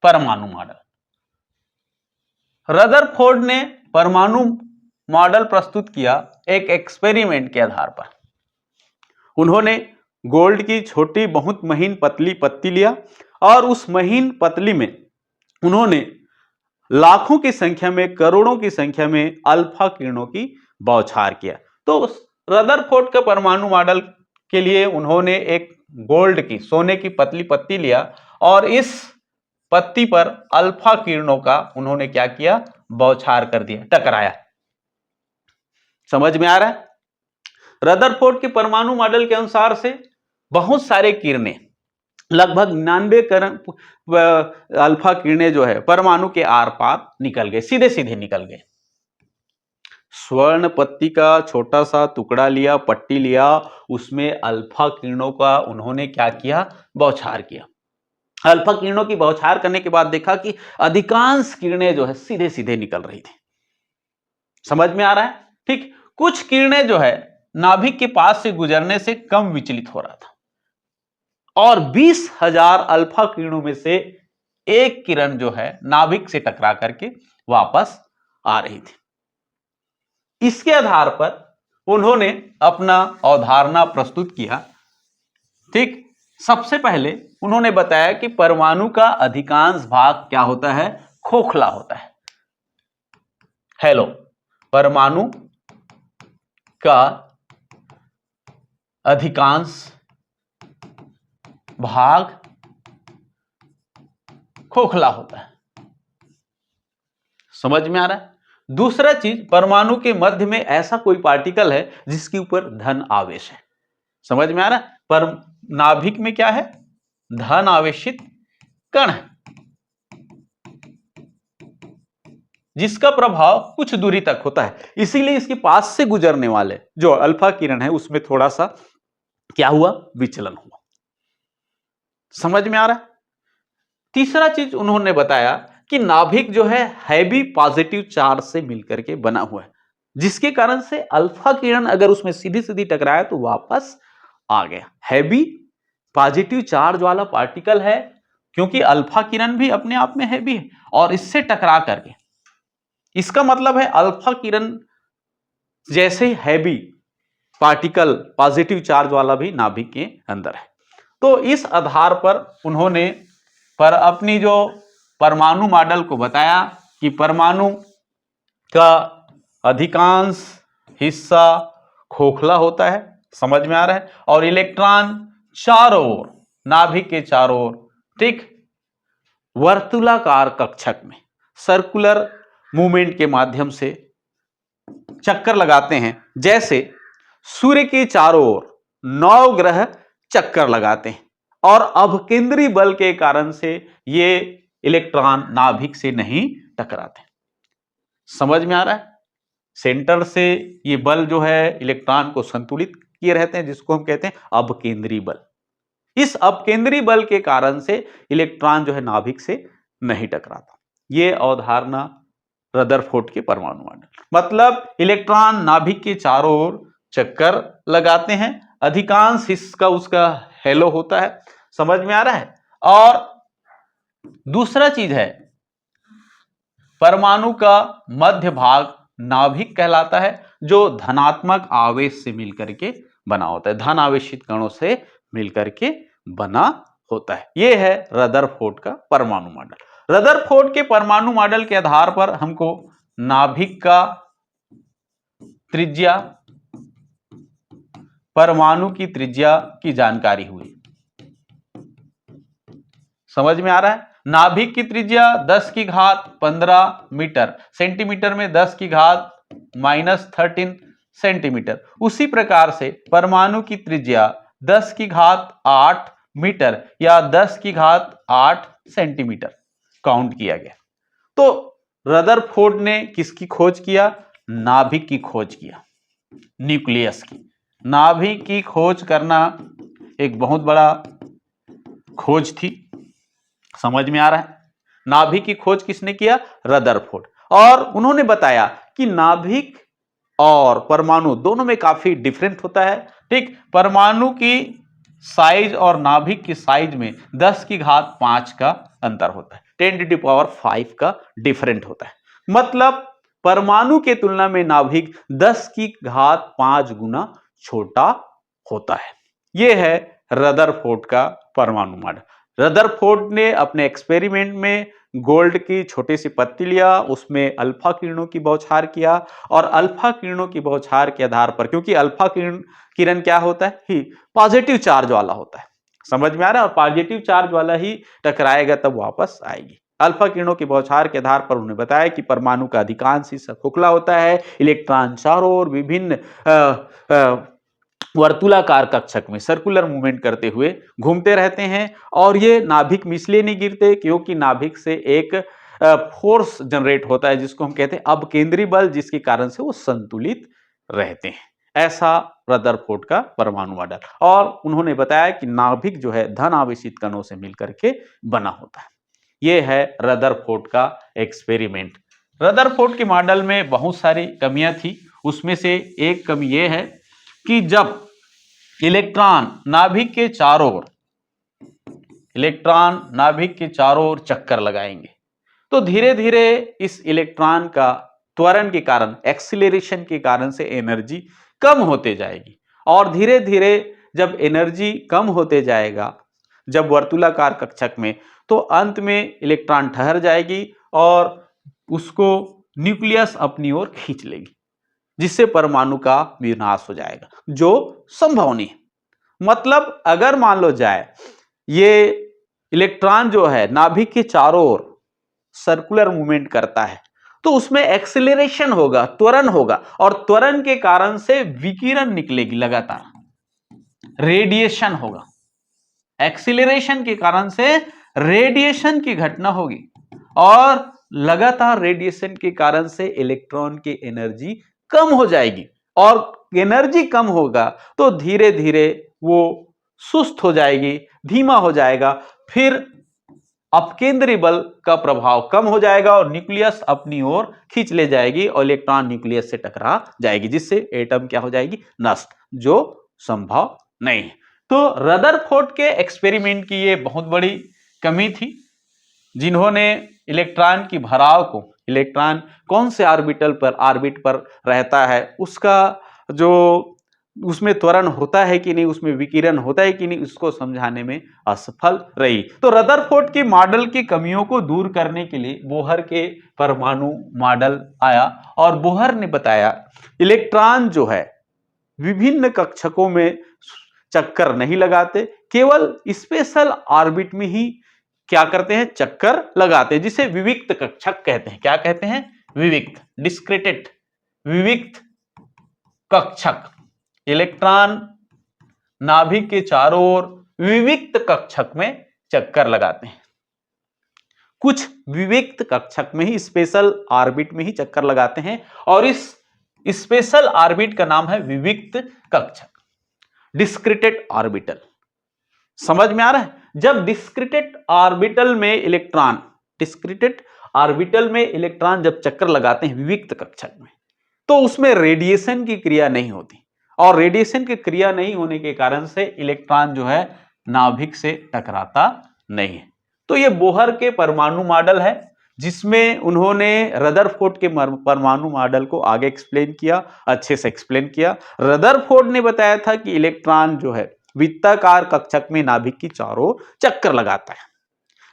परमाणु मॉडल। रदरफोर्ड ने परमाणु मॉडल प्रस्तुत किया एक एक्सपेरिमेंट के आधार पर। उन्होंने गोल्ड की छोटी बहुत महीन पतली पत्ती लिया और उस महीन पतली में उन्होंने लाखों की संख्या में, करोड़ों की संख्या में अल्फा किरणों की बौछार किया। तो रदरफोर्ड के परमाणु मॉडल के लिए उन्होंने एक गोल्ड की, सोने की पतली पत्ती लिया और इस पत्ती पर अल्फा किरणों का उन्होंने क्या किया? बौछार कर दिया, टकराया। समझ में आ रहा है? रदरफोर्ड के परमाणु मॉडल के अनुसार से बहुत सारे किरणें, लगभग 99 अल्फा किरणें जो है परमाणु के आर पार निकल गए, सीधे सीधे निकल गए। स्वर्ण पत्ती का छोटा सा टुकड़ा लिया, पट्टी लिया, उसमें अल्फा किरणों का उन्होंने क्या किया? बौछार किया। अल्फा किरणों की बौछार करने के बाद देखा कि अधिकांश किरणें जो है सीधे सीधे निकल रही थी। समझ में आ रहा है? ठीक, कुछ किरणें जो है नाभिक के पास से गुजरने से कम विचलित हो रहा था और 20,000 अल्फा किरणों में से एक किरण जो है नाभिक से टकरा करके वापस आ रही थी। इसके आधार पर उन्होंने अपना अवधारणा प्रस्तुत किया। ठीक, सबसे पहले उन्होंने बताया कि परमाणु का अधिकांश भाग क्या होता है? खोखला होता है। हेलो, परमाणु का अधिकांश भाग खोखला होता है। समझ में आ रहा है? दूसरा चीज, परमाणु के मध्य में ऐसा कोई पार्टिकल है जिसके ऊपर धन आवेश है। समझ में आ रहा है? पर नाभिक में क्या है? धन आवेशित कण है जिसका प्रभाव कुछ दूरी तक होता है, इसीलिए इसके पास से गुजरने वाले जो अल्फा किरण है उसमें थोड़ा सा क्या हुआ? विचलन हुआ। समझ में आ रहा है? तीसरा चीज उन्होंने बताया कि नाभिक जो है हैवी पॉजिटिव चार्ज से मिलकर के बना हुआ है, जिसके कारण से अल्फा किरण अगर उसमें सीधी सीधी टकराया तो वापस आ गया। हैवी पॉजिटिव चार्ज वाला पार्टिकल है, क्योंकि अल्फा किरण भी अपने आप में हैवी है और इससे टकरा करके, इसका मतलब है अल्फा किरण जैसे हैवी पार्टिकल पॉजिटिव चार्ज वाला भी नाभिक के अंदर है। तो इस आधार पर उन्होंने अपनी जो परमाणु मॉडल को बताया कि परमाणु का अधिकांश हिस्सा खोखला होता है, समझ में आ रहा है, और इलेक्ट्रॉन चारों ओर, नाभिक के चारों ओर, ठीक, वर्तुलाकार कक्षक में सर्कुलर मूवमेंट के माध्यम से चक्कर लगाते हैं। जैसे सूर्य के चारों ओर 9 ग्रह चक्कर लगाते हैं, और अपकेंद्री बल के कारण से ये इलेक्ट्रॉन नाभिक से नहीं टकराते। समझ में आ रहा है? सेंटर से ये बल जो है इलेक्ट्रॉन को संतुलित किए रहते हैं, जिसको हम कहते हैं अपकेंद्री बल। इस अपकेंद्री बल के कारण से इलेक्ट्रॉन जो है नाभिक से नहीं टकराता। ये अवधारणा रदरफोर्ड के परमाणु मॉडल, मतलब इलेक्ट्रॉन नाभिक के चारों ओर चक्कर लगाते हैं, अधिकांश हिस्सा उसका हेलो होता है, समझ में आ रहा है। और दूसरा चीज है, परमाणु का मध्य भाग नाभिक कहलाता है, जो धनात्मक आवेश से मिलकर के बना होता है, धन आवेशित कणों से मिलकर के बना होता है। यह है रदरफोर्ड का परमाणु मॉडल। रदरफोर्ड के परमाणु मॉडल के आधार पर हमको नाभिक का त्रिज्या, परमाणु की त्रिज्या की जानकारी हुई। समझ में आ रहा है? नाभिक की त्रिज्या 10 की घात 15 मीटर, सेंटीमीटर में 10 की घात -13 सेंटीमीटर। उसी प्रकार से परमाणु की त्रिज्या 10 की घात 8 मीटर या 10 की घात 8 सेंटीमीटर काउंट किया गया। तो रदरफोर्ड ने किसकी खोज किया? नाभिक की खोज किया, न्यूक्लियस की। नाभिक की खोज करना एक बहुत बड़ा खोज थी, समझ में आ रहा है? नाभिक की खोज किसने किया? रदरफोर्ड। और उन्होंने बताया कि नाभिक और परमाणु दोनों में काफी डिफरेंट होता है, ठीक। परमाणु की साइज और नाभिक की साइज में 10 की घात 5 का अंतर होता है, 10⁵ का डिफरेंट होता है। मतलब परमाणु के तुलना में नाभिक 10 की घात 5 गुना छोटा होता है। यह है रदरफोर्ड का परमाणु मॉडल। रदरफोर्ड ने अपने एक्सपेरिमेंट में गोल्ड की छोटी सी पत्ती लिया, उसमें अल्फा किरणों की बौछार किया, और अल्फा किरणों की बौछार के आधार पर, क्योंकि अल्फा किरण क्या होता है? ही पॉजिटिव चार्ज वाला होता है, समझ में आ रहा है? और पॉजिटिव चार्ज वाला ही टकराएगा तब वापस आएगी। अल्फा किरणों की बौछार के आधार पर उन्होंने बताया कि परमाणु का अधिकांश हिस्सा खोखला होता है, इलेक्ट्रॉन चारों ओर विभिन्न वर्तुलाकार कक्षक में सर्कुलर मूवमेंट करते हुए घूमते रहते हैं, और ये नाभिक में इसलिए नहीं गिरते क्योंकि नाभिक से एक फोर्स जनरेट होता है, जिसको हम कहते हैं अपकेंद्री बल, जिसके कारण से वो संतुलित रहते हैं। ऐसा रदरफोर्ड का परमाणु मॉडल। और उन्होंने बताया कि नाभिक जो है धन आवेशित कणों से मिलकर के बना होता है। यह है रदरफोर्ड का एक्सपेरिमेंट। रदरफोर्ड के मॉडल में बहुत सारी कमियां थी, उसमें से एक कमी यह है कि जब इलेक्ट्रॉन नाभिक के चारों ओर चक्कर लगाएंगे, तो धीरे धीरे इस इलेक्ट्रॉन का त्वरण के कारण, एक्सीलरेशन के कारण से एनर्जी कम होते जाएगी, और धीरे धीरे जब एनर्जी कम होते जाएगा, जब वर्तुलाकार कक्षक में, तो अंत में इलेक्ट्रॉन ठहर जाएगी और उसको न्यूक्लियस अपनी ओर खींच लेगी, जिससे परमाणु का विनाश हो जाएगा, जो संभव नहीं। मतलब अगर मान लो जाए ये इलेक्ट्रॉन जो है नाभिक के चारों ओर सर्कुलर मूवमेंट करता है, तो उसमें एक्सीलरेशन होगा, त्वरण होगा, और त्वरण के कारण से विकिरण निकलेगी, लगातार रेडिएशन होगा। एक्सीलरेशन के कारण से रेडिएशन की घटना होगी, और लगातार रेडिएशन के कारण से इलेक्ट्रॉन की एनर्जी कम हो जाएगी, और एनर्जी कम होगा तो धीरे धीरे वो सुस्त हो जाएगी, धीमा हो जाएगा, फिर अपकेंद्री बल का प्रभाव कम हो जाएगा और न्यूक्लियस अपनी ओर खींच ले जाएगी, और इलेक्ट्रॉन न्यूक्लियस से टकरा जाएगी, जिससे एटम क्या हो जाएगी? नष्ट, जो संभव नहीं है। तो रदरफोर्ड के एक्सपेरिमेंट की ये बहुत बड़ी कमी थी, जिन्होंने इलेक्ट्रॉन की भराव को, इलेक्ट्रॉन कौन से ऑर्बिट पर रहता है, उसका जो उसमें त्वरण होता है कि नहीं, उसमें विकिरण होता है कि नहीं, उसको समझाने में असफल रही। तो रदरफोर्ड की मॉडल की कमियों को दूर करने के लिए बोहर के परमाणु मॉडल आया और बोहर ने बताया इलेक्ट्रॉन जो है विभिन्न कक्षकों में चक्कर नहीं लगाते, केवल स्पेशल ऑर्बिट में ही क्या करते हैं, चक्कर लगाते हैं, जिसे विविक्त कक्षक कहते हैं। क्या कहते हैं? विविक्त, डिस्क्रिटेड, विविक्त कक्षक। इलेक्ट्रॉन नाभिक के चारों ओर विविक्त कक्षक में चक्कर लगाते हैं। कुछ विविक्त कक्षक में ही, स्पेशल ऑर्बिट में ही चक्कर लगाते हैं और इस स्पेशल ऑर्बिट का नाम है विविक्त कक्षक, डिस्क्रिटेड ऑर्बिटल। समझ में आ रहा है? जब डिस्क्रिटेड ऑर्बिटल में इलेक्ट्रॉन जब चक्कर लगाते हैं विविक्त कक्षक में, तो उसमें रेडिएशन की क्रिया नहीं होती और रेडिएशन की क्रिया नहीं होने के कारण से इलेक्ट्रॉन जो है नाभिक से टकराता नहीं है। तो ये बोहर के परमाणु मॉडल है, जिसमें उन्होंने रदरफोर्ड के परमाणु मॉडल को आगे एक्सप्लेन किया, अच्छे से एक्सप्लेन किया। रदरफोर्ड ने बताया था कि इलेक्ट्रॉन जो है वृत्ताकार कक्षक में नाभिक की चारों चक्कर लगाता है।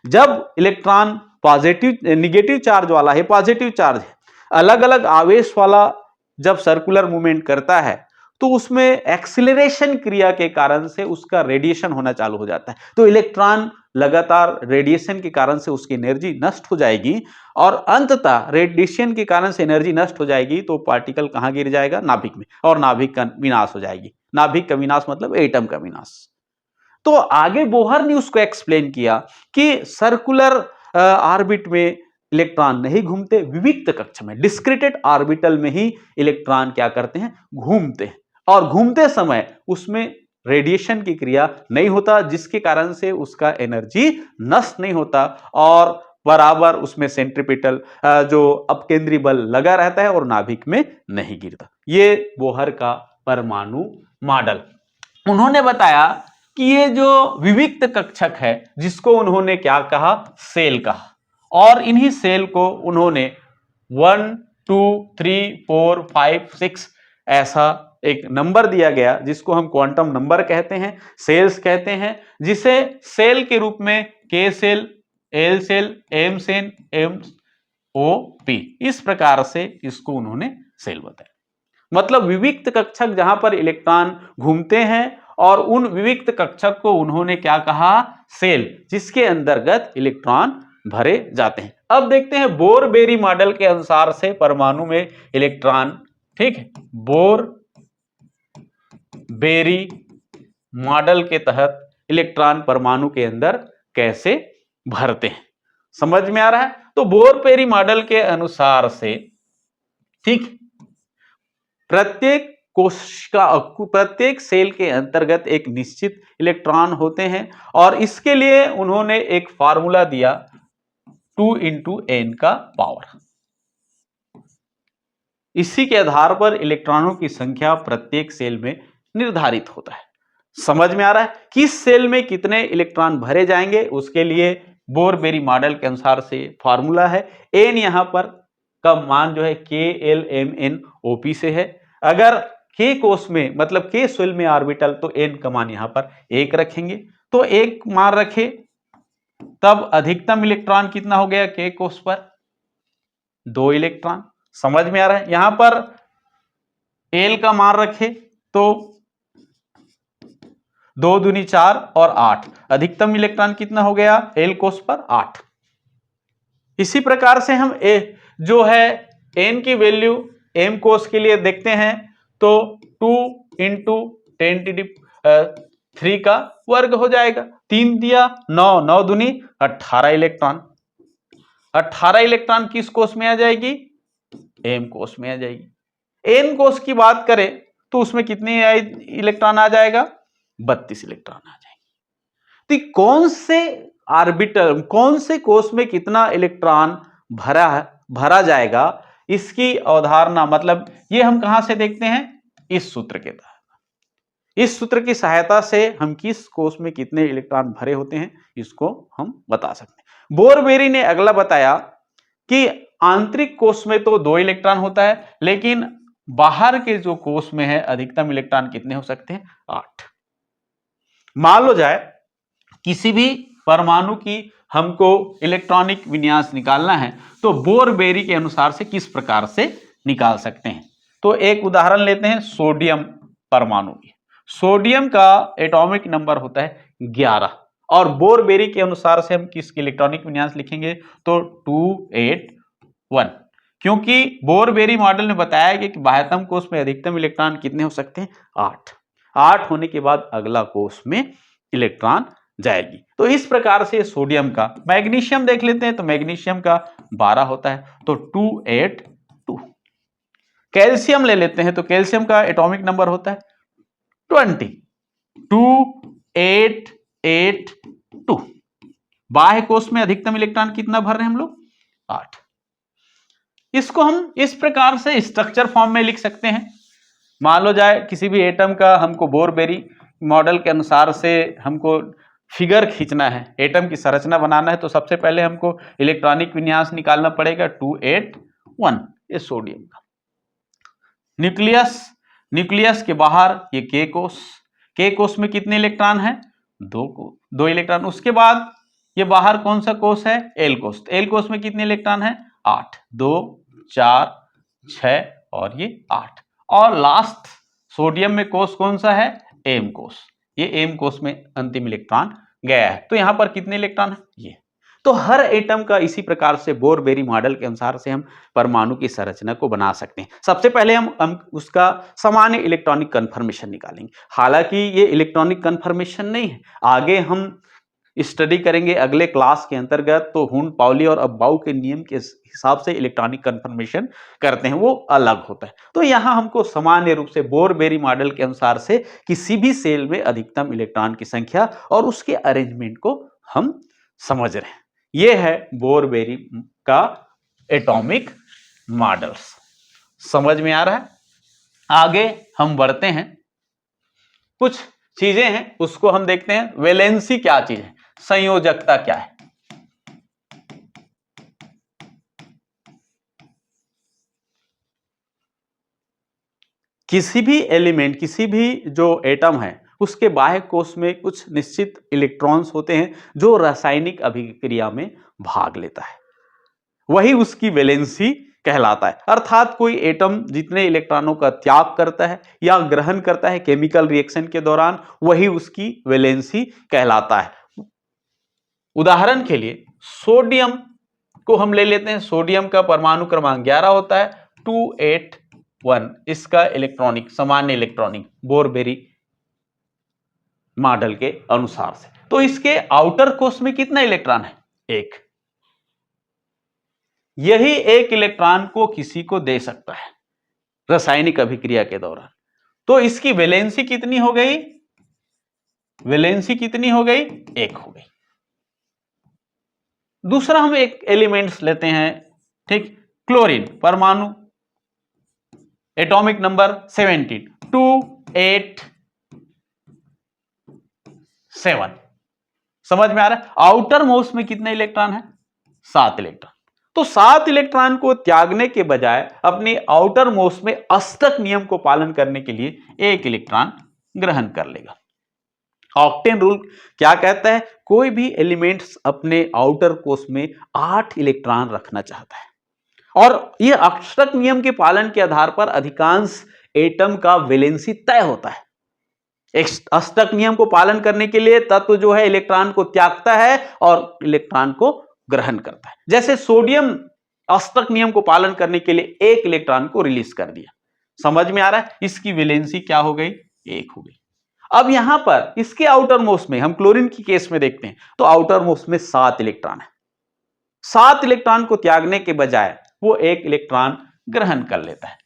जब इलेक्ट्रॉन पॉजिटिव निगेटिव चार्ज वाला है, पॉजिटिव चार्ज है, अलग अलग आवेश वाला जब सर्कुलर मूवमेंट करता है तो उसमें एक्सीलरेशन क्रिया के कारण से उसका रेडिएशन होना चालू हो जाता है। तो इलेक्ट्रॉन लगातार रेडिएशन के कारण से उसकी एनर्जी नष्ट हो जाएगी और अंततः रेडिएशन के कारण से एनर्जी नष्ट हो जाएगी तो पार्टिकल कहां गिर जाएगा? नाभिक में, और नाभिक का विनाश हो जाएगी। नाभिक का विनाश मतलब एटम का विनाश। तो आगे बोहर ने उसको एक्सप्लेन किया कि सर्कुलर ऑर्बिट में इलेक्ट्रॉन नहीं घूमते, विविक्त कक्ष में, डिस्क्रिटेड ऑर्बिटल में ही इलेक्ट्रॉन क्या करते हैं? घूमते हैं, और घूमते समय उसमें रेडिएशन की क्रिया नहीं होता, जिसके कारण से उसका एनर्जी नष्ट नहीं होता और बराबर उसमें सेंट्रीपिटल जो अपकेंद्री बल लगा रहता है और नाभिक में नहीं गिरता। ये बोहर का परमाणु मॉडल। उन्होंने बताया कि ये जो विविक्त कक्षक है, जिसको उन्होंने क्या कहा? सेल कहा, और इन्हीं सेल को उन्होंने 1 2 3 4 5 6 ऐसा एक नंबर दिया गया, जिसको हम क्वांटम नंबर कहते हैं, सेल्स कहते हैं, जिसे सेल के रूप में K cell, L cell, M cell, M O P, इस प्रकार से इसको उन्होंने सेल बताया। मतलब विविक्त कक्षक जहां पर इलेक्ट्रॉन घूमते हैं, और उन विविक्त कक्षक को उन्होंने क्या कहा? सेल, जिसके अंतर्गत इलेक्ट्रॉन भरे जाते हैं। अब देखते हैं बोर-बेरी मॉडल के अनुसार से परमाणु में इलेक्ट्रॉन, ठीक है, बोर-बेरी मॉडल के तहत इलेक्ट्रॉन परमाणु के अंदर कैसे भरते हैं। समझ में आ रहा है? तो बोर-बेरी मॉडल के अनुसार से, ठीक, प्रत्येक कोशिका, प्रत्येक सेल के अंतर्गत एक निश्चित इलेक्ट्रॉन होते हैं, और इसके लिए उन्होंने एक फार्मूला दिया 2 × n का पावर। इसी के आधार पर इलेक्ट्रॉनों की संख्या प्रत्येक सेल में निर्धारित होता है। समझ में आ रहा है? किस सेल में कितने इलेक्ट्रॉन भरे जाएंगे, उसके लिए बोर-बेरी मॉडल के अनुसार से फार्मूला है। n यहां पर का मान जो है KLMNOP से है। अगर k कोष में, मतलब k सेल में ऑर्बिटल, तो n का मान यहां पर 1 रखेंगे। तो 1 मान रखे, तब अधिकतम इलेक्ट्रॉन कितना हो गया k कोष पर? 2 इलेक्ट्रॉन। समझ में आ रहा है? यहां पर l का मान रखे तो 2 दूनी 4 और 8, अधिकतम इलेक्ट्रॉन कितना हो गया l कोष पर? 8। इसी प्रकार से हम जो है n की वैल्यू m कोष के लिए देखते हैं, तो 2 × 10⁻³ का वर्ग हो जाएगा। 3 दिया 9, 9 दूनी 18 इलेक्ट्रॉन। 18 इलेक्ट्रॉन किस कोष में आ जाएगी? m कोष में आ जाएगी। n कोष की बात करें तो उसमें कितने इलेक्ट्रॉन आ जाएगा? 32 इलेक्ट्रॉन आ जाएंगे। तो कौन से ऑर्बिटल, कौन से कोष में कितना इलेक्ट्रॉन भरा जाएगा, इसकी अवधारणा, मतलब ये हम कहां से देखते हैं? इस सूत्र के तहत। इस सूत्र की सहायता से हम किस कोष में कितने इलेक्ट्रॉन भरे होते हैं, इसको हम बता सकते हैं। बोर-बेरी ने अगला बताया कि आंतरिक कोष में तो 2 इलेक्ट्रॉन होता है, लेकिन बाहर के जो कोष में है अधिकतम इलेक्ट्रॉन कितने हो सकते हैं? 8। मान लो जाए किसी भी परमाणु की हमको इलेक्ट्रॉनिक विन्यास निकालना है तो बोर-बेरी के अनुसार से किस प्रकार से निकाल सकते हैं? तो एक उदाहरण लेते हैं सोडियम परमाणु की। सोडियम का एटॉमिक नंबर होता है 11 और बोर-बेरी के अनुसार से हम किसकी इलेक्ट्रॉनिक विन्यास लिखेंगे तो 281, क्योंकि बोर-बेरी मॉडल ने बताया कि बाह्यतम कोष में अधिकतम इलेक्ट्रॉन कितने हो सकते हैं? 8। 8 होने के बाद अगला कोष में इलेक्ट्रॉन जाएगी। तो इस प्रकार से सोडियम का, मैग्नीशियम देख लेते हैं तो मैग्नीशियम का 12 होता है तो 282। कैल्शियम ले लेते हैं तो कैल्शियम का एटॉमिक नंबर होता है 20, 2882। बाह्य कोष में अधिकतम इलेक्ट्रॉन कितना भर रहे हैं हम लोग? 8। इसको हम इस प्रकार से स्ट्रक्चर फॉर्म में लिख सकते हैं। मान लो जाए किसी भी एटम का हमको बोर-बेरी मॉडल के अनुसार से हमको फिगर खींचना है, एटम की संरचना बनाना है, तो सबसे पहले हमको इलेक्ट्रॉनिक विन्यास निकालना पड़ेगा 281, ये सोडियम का। न्यूक्लियस, न्यूक्लियस के बाहर ये के कोष में कितने इलेक्ट्रॉन है? 2 इलेक्ट्रॉन। उसके बाद ये बाहर कौन सा कोष है? एल कोष। एल कोष में कितने इलेक्ट्रॉन है? 8, 2, 4, 6 और ये 8। और लास्ट सोडियम में कोष कौन सा है? एम कोष। ये एम कोष में अंतिम इलेक्ट्रॉन गया है। तो यहां पर कितने इलेक्ट्रॉन है? ये। तो हर एटम का इसी प्रकार से बोर-बेरी मॉडल के अनुसार से हम परमाणु की संरचना को बना सकते हैं। सबसे पहले हम उसका सामान्य इलेक्ट्रॉनिक कन्फर्मेशन निकालेंगे। हालांकि ये इलेक्ट्रॉनिक कन्फर्मेशन नहीं है, आगे हम स्टडी करेंगे अगले क्लास के अंतर्गत, तो हुन, पाउली और अबाउ के नियम के हिसाब से इलेक्ट्रॉनिक कन्फर्मेशन करते हैं, वो अलग होता है। तो यहां हमको सामान्य रूप से बोर-बेरी मॉडल के अनुसार से किसी भी सेल में अधिकतम इलेक्ट्रॉन की संख्या और उसके अरेंजमेंट को हम समझ रहे हैं। यह है बोर-बेरी का एटॉमिक मॉडल्स। समझ में आ रहा है? आगे हम बढ़ते हैं, कुछ चीजें हैं उसको हम देखते हैं। वैलेंसी क्या चीज है? संयोजकता क्या है? किसी भी एलिमेंट, किसी भी जो एटम है उसके बाह्य कोष में कुछ निश्चित इलेक्ट्रॉन्स होते हैं जो रासायनिक अभिक्रिया में भाग लेता है, वही उसकी वैलेंसी कहलाता है। अर्थात कोई एटम जितने इलेक्ट्रॉनों का त्याग करता है या ग्रहण करता है केमिकल रिएक्शन के दौरान, वही उसकी वैलेंसी कहलाता है। उदाहरण के लिए सोडियम को हम ले लेते हैं। सोडियम का परमाणु क्रमांक 11 होता है, 281 इसका इलेक्ट्रॉनिक, सामान्य इलेक्ट्रॉनिक बोर-बेरी मॉडल के अनुसार से। तो इसके आउटर कोष में कितना इलेक्ट्रॉन है? 1। यही 1 इलेक्ट्रॉन को किसी को दे सकता है रासायनिक अभिक्रिया के दौरान। तो इसकी वैलेंसी कितनी हो गई? वैलेंसी कितनी हो गई? 1 हो गई। दूसरा हम एक एलिमेंट्स लेते हैं, ठीक, क्लोरीन परमाणु एटॉमिक नंबर 17, 287। समझ में आ रहा है? आउटर मोस्ट में कितने इलेक्ट्रॉन है? 7 इलेक्ट्रॉन। तो 7 इलेक्ट्रॉन को त्यागने के बजाय अपने आउटर मोस्ट में अष्टक नियम को पालन करने के लिए 1 इलेक्ट्रॉन ग्रहण कर लेगा। ऑक्टेन रूल क्या कहता है? कोई भी एलिमेंट्स अपने आउटर कोष में 8 इलेक्ट्रॉन रखना चाहता है और यह अष्टक नियम के पालन के आधार पर अधिकांश एटम का वैलेंसी तय होता है। एक अष्टक नियम को पालन करने के लिए तत्व जो है इलेक्ट्रॉन को त्यागता है और इलेक्ट्रॉन को ग्रहण करता है। जैसे सोडियम अष्टक नियम को पालन करने के लिए 1 इलेक्ट्रॉन को रिलीज कर दिया। समझ में आ रहा है? इसकी वैलेंसी क्या हो गई? 1 हो गई। अब यहां पर इसके आउटर मोस्ट में हम क्लोरीन की केस में देखते हैं तो आउटर मोस्ट में 7 इलेक्ट्रॉन है। 7 इलेक्ट्रॉन को त्यागने के बजाय वो 1 इलेक्ट्रॉन ग्रहण कर लेता है,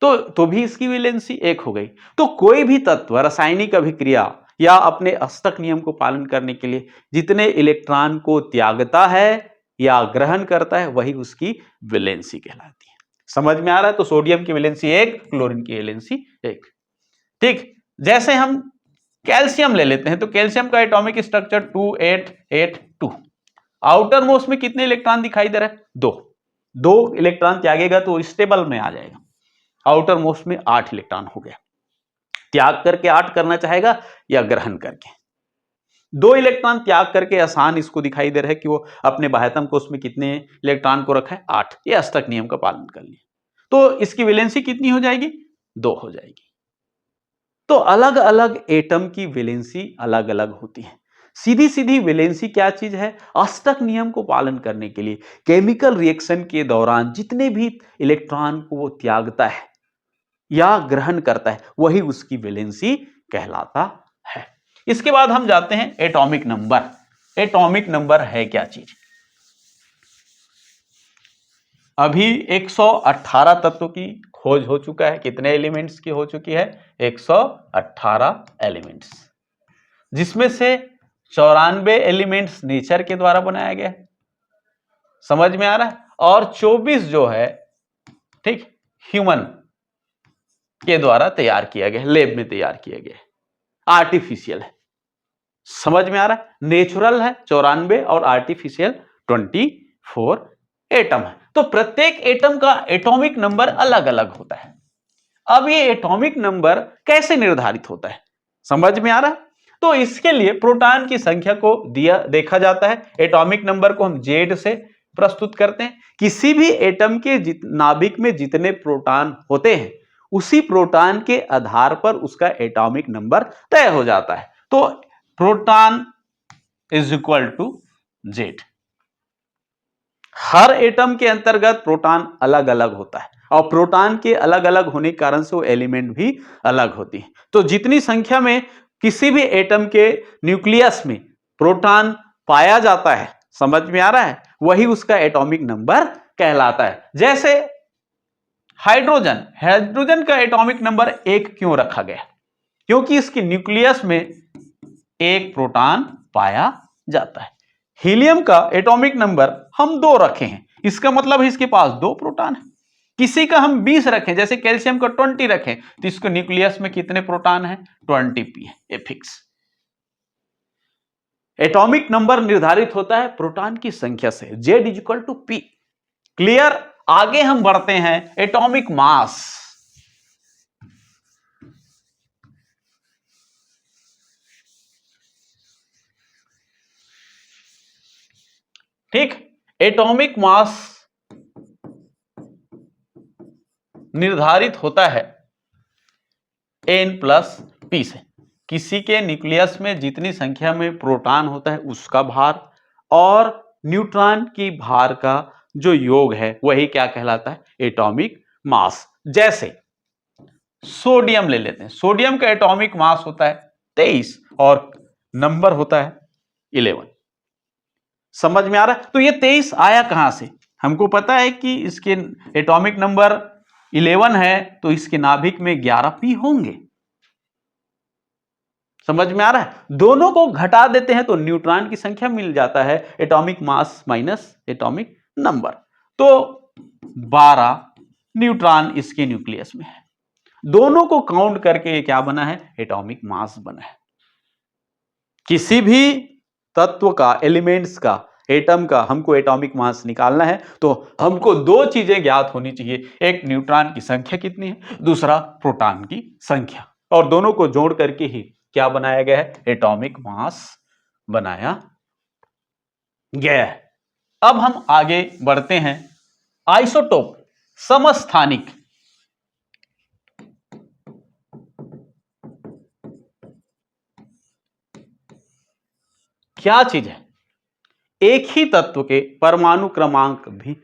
तो भी इसकी वैलेंसी 1 हो गई। तो कोई भी तत्व रासायनिक अभिक्रिया या अपने अष्टक नियम को पालन करने के लिए जितने इलेक्ट्रॉन को त्यागता है या ग्रहण करता है, वही उसकी वैलेंसी कहलाती है। समझ में आ रहा है? तो सोडियम की वैलेंसी 1, क्लोरीन की वैलेंसी 1। ठीक, जैसे हम कैल्शियम ले लेते हैं तो कैल्शियम का एटॉमिक स्ट्रक्चर 2882। आउटर मोस्ट में कितने इलेक्ट्रॉन दिखाई दे रहा है? 2 इलेक्ट्रॉन त्यागेगा तो स्टेबल में आ जाएगा। आउटर मोस्ट में 8 इलेक्ट्रॉन हो गया। त्याग करके 8 करना चाहेगा या ग्रहण करके। 2 इलेक्ट्रॉन त्याग करके आसान इसको दिखाई दे रहा है कि वो अपने बाह्यतम कोश में कितने इलेक्ट्रॉन को रखा है, 8। ये अष्टक नियम का पालन कर लिया, तो इसकी वैलेंसी कितनी हो जाएगी, 2 हो जाएगी। तो अलग अलग एटम की वैलेंसी अलग अलग होती है। सीधी सीधी वैलेंसी क्या चीज है, अष्टक नियम को पालन करने के लिए केमिकल रिएक्शन के दौरान जितने भी इलेक्ट्रॉन को वो त्यागता है या ग्रहण करता है वही उसकी वैलेंसी कहलाता है। इसके बाद हम जाते हैं एटॉमिक नंबर। एटॉमिक नंबर है क्या चीज। अभी 118 तत्वों की खोज हो चुका है। कितने एलिमेंट्स की हो चुकी है, 118 एलिमेंट्स, जिसमें से 94 एलिमेंट्स नेचर के द्वारा बनाया गया है, समझ में आ रहा है, और 24 जो है ठीक ह्यूमन के द्वारा तैयार किया गया है, लेब में तैयार किया गया है, आर्टिफिशियल है। समझ में आ रहा है, नेचुरल है 94 और आर्टिफिशियल 24 एटम है। तो प्रत्येक एटम का एटॉमिक नंबर अलग अलग होता है। अब ये एटॉमिक नंबर कैसे निर्धारित होता है, समझ में आ रहा है। तो इसके लिए प्रोटॉन की संख्या को देखा जाता है। एटॉमिक नंबर को हम जेड से प्रस्तुत करते हैं। किसी भी एटम के नाभिक में जितने प्रोटॉन होते हैं उसी प्रोटॉन के आधार पर उसका एटॉमिक नंबर तय हो जाता है। तो proton is equal to Z. हर एटम के अंतर्गत प्रोटॉन अलग अलग होता है और प्रोटॉन के अलग अलग होने के कारण से वो एलिमेंट भी अलग होती है। तो जितनी संख्या में किसी भी एटम के न्यूक्लियस में प्रोटॉन पाया जाता है, समझ में आ रहा है, वही उसका एटॉमिक नंबर कहलाता है। जैसे हाइड्रोजन का एटॉमिक नंबर 1 क्यों रखा गया, क्योंकि इसके न्यूक्लियस में एक प्रोटॉन पाया जाता है। हीलियम का एटॉमिक नंबर हम 2 रखे हैं, इसका मतलब है इसके पास 2 प्रोटॉन है। किसी का हम 20 रखें, जैसे कैल्शियम का 20 रखें, तो इसके न्यूक्लियस में कितने प्रोटॉन है, 20p है, ये फिक्स। एटॉमिक नंबर निर्धारित होता है प्रोटॉन की संख्या से, Z equal to P। Clear. आगे हम बढ़ते हैं, एटॉमिक मास। ठीक, एटॉमिक मास निर्धारित होता है N+P से। किसी के न्यूक्लियस में जितनी संख्या में प्रोटॉन होता है उसका भार और न्यूट्रॉन की भार का जो योग है वही क्या कहलाता है, एटॉमिक मास। जैसे सोडियम ले लेते हैं, सोडियम का एटॉमिक मास होता है 23 और नंबर होता है 11। समझ में आ रहा है। तो ये 23 आया कहां से, हमको पता है कि इसके एटॉमिक नंबर 11 है, तो इसके नाभिक में 11p होंगे। समझ में आ रहा है। दोनों को घटा देते हैं तो न्यूट्रॉन की संख्या मिल जाता है, atomic mass minus atomic number. तो 12 न्यूट्रॉन इसके न्यूक्लियस में है। दोनों को काउंट करके ये क्या बना है, एटॉमिक मास बना है। किसी भी तत्व का, एलिमेंट्स का, एटम का हमको एटॉमिक मास निकालना है तो हमको 2 चीजें ज्ञात होनी चाहिए, एक न्यूट्रॉन की संख्या कितनी है, दूसरा प्रोटॉन की संख्या, और दोनों को जोड़ करके ही क्या बनाया गया है, एटॉमिक मास बनाया गया है। अब हम आगे बढ़ते हैं, आइसोटोप, समस्थानिक। क्या चीज है, एक ही तत्व के परमाणु क्रमांक भी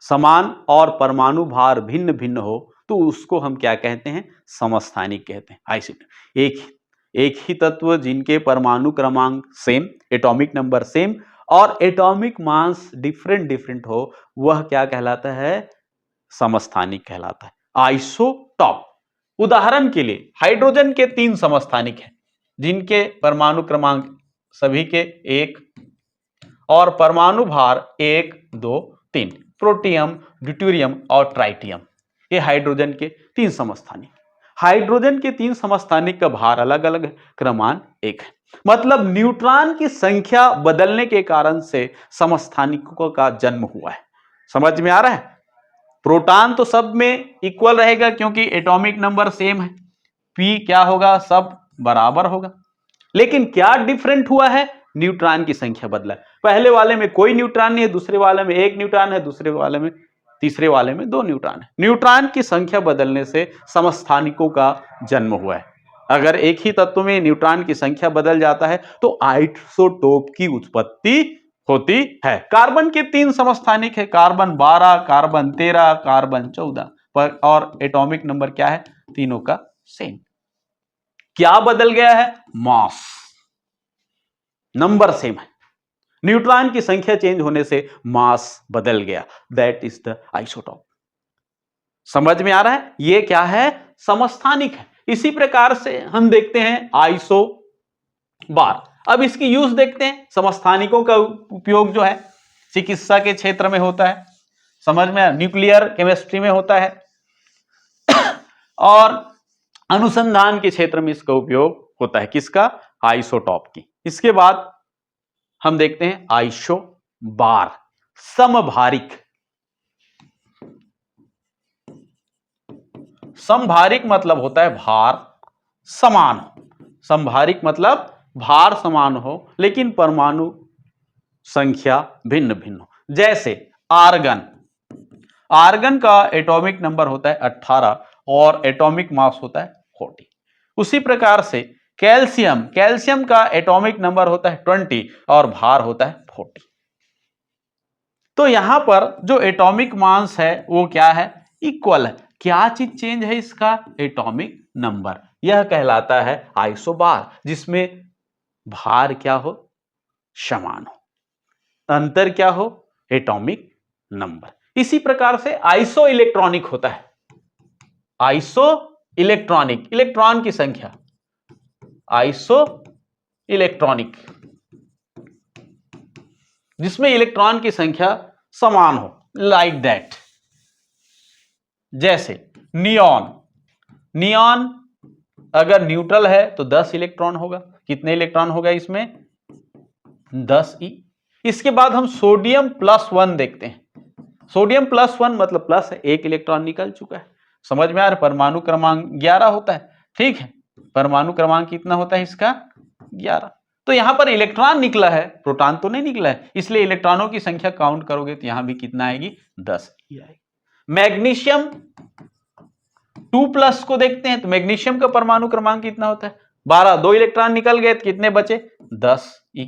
समान और परमाणु भार भिन्न भिन्न हो तो उसको हम क्या कहते हैं, समस्थानिक कहते हैं। आइसोटोप एक ही तत्व जिनके परमाणु क्रमांक सेम, एटॉमिक नंबर सेम और एटॉमिक मास डिफरेंट डिफरेंट हो, वह क्या कहलाता है, समस्थानिक कहलाता है, आइसोटॉप। उदाहरण के लिए हाइड्रोजन के 3 समस्थानिक हैं जिनके परमाणु क्रमांक सभी के 1 और परमाणु भार 1, 2, 3, प्रोटियम, ड्यूटेरियम और ट्राइटियम। ये हाइड्रोजन के 3 समस्थानिक। हाइड्रोजन के 3 समस्थानिक का भार अलग अलग है, क्रमांक 1 है। मतलब न्यूट्रॉन की संख्या बदलने के कारण से समस्थानिकों का जन्म हुआ है। समझ में आ रहा है। प्रोटॉन तो सब में इक्वल रहेगा क्योंकि एटॉमिक नंबर सेम है, p क्या होगा, सब बराबर होगा। लेकिन क्या डिफरेंट हुआ है, न्यूट्रॉन की संख्या बदला है। पहले वाले में कोई न्यूट्रॉन नहीं है, दूसरे वाले में एक न्यूट्रॉन है, दूसरे वाले में, तीसरे वाले में दो न्यूट्रॉन है। न्यूट्रॉन की संख्या बदलने से समस्थानिकों का जन्म हुआ है। अगर एक ही तत्व में न्यूट्रॉन की संख्या बदल जाता है तो आइसोटोप की उत्पत्ति होती है। कार्बन के 3 समस्थानिक है, कार्बन 12, कार्बन 13, कार्बन 14, पर और एटॉमिक नंबर क्या है, तीनों का सेम। क्या बदल गया है, मास, नंबर सेम है। न्यूट्रॉन की संख्या चेंज होने से मास बदल गया, दैट इज द आइसोटोप। समझ में आ रहा है, ये क्या है, समस्थानिक है। इसी प्रकार से हम देखते हैं आइसो बार। अब इसकी यूज देखते हैं। समस्थानिकों का उपयोग जो है चिकित्सा के क्षेत्र में होता है, समझ में, न्यूक्लियर केमिस्ट्री में होता है और अनुसंधान के क्षेत्र में इसका उपयोग होता है। किसका, आइसोटॉप की। इसके बाद हम देखते हैं आइसो बार, समभारिक। समभारिक मतलब होता है भार समान हो। समभारिक मतलब भार समान हो लेकिन परमाणु संख्या भिन्न भिन्न हो। जैसे आर्गन, आर्गन का एटॉमिक नंबर होता है 18 और एटॉमिक मास होता है 40। उसी प्रकार से कैल्शियम, कैल्शियम का एटॉमिक नंबर होता है 20 और भार होता है 40। तो यहां पर जो एटॉमिक मास है वो क्या है, इक्वल है। क्या चीज चेंज है, इसका एटॉमिक नंबर। यह कहलाता है आइसोबार, जिसमें भार क्या हो, समान हो, अंतर क्या हो, एटॉमिक नंबर। इसी प्रकार से आइसो इलेक्ट्रॉनिक होता है। आइसो इलेक्ट्रॉनिक, इलेक्ट्रॉन की संख्या, आइसो इलेक्ट्रॉनिक, जिसमें इलेक्ट्रॉन की संख्या समान हो, लाइक दैट। जैसे नियॉन, नियॉन अगर न्यूट्रल है तो 10 इलेक्ट्रॉन होगा। कितने इलेक्ट्रॉन होगा इसमें, 10 e। इसके बाद हम सोडियम +1 देखते हैं। सोडियम +1 मतलब प्लस है, 1 इलेक्ट्रॉन निकल चुका है। समझ में आ रहा, परमाणु क्रमांक 11 होता है, ठीक है। परमाणु क्रमांक कितना होता है इसका, 11। तो यहां पर इलेक्ट्रॉन निकला है, प्रोटॉन तो नहीं निकला है, इसलिए इलेक्ट्रॉनों की संख्या काउंट करोगे तो यहां भी कितना आएगी, 10 आएगी। मैग्नीशियम 2+ को देखते हैं तो मैग्नीशियम का परमाणु क्रमांक कितना होता है, 12। 2 इलेक्ट्रॉन निकल गए तो कितने बचे, 10 e।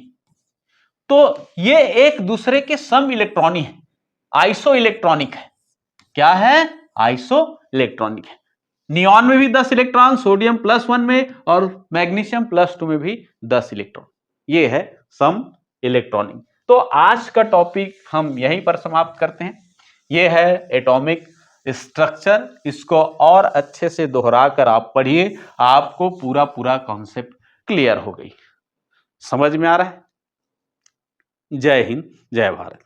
तो ये एक दूसरे के सम इलेक्ट्रॉनी है, आइसो इलेक्ट्रॉनिक है। क्या है, आइसो इलेक्ट्रॉनिक है। नियॉन में भी 10 इलेक्ट्रॉन, सोडियम +1 में और मैग्नीशियम +2 में भी 10 इलेक्ट्रॉन। ये है सम इलेक्ट्रॉनिक। तो आज का टॉपिक हम यहीं पर समाप्त करते हैं। ये है एटॉमिक स्ट्रक्चर। इसको और अच्छे से दोहरा कर आप पढ़िए, आपको पूरा पूरा कॉन्सेप्ट क्लियर हो गई। समझ में आ रहा है। जय हिंद, जय भारत।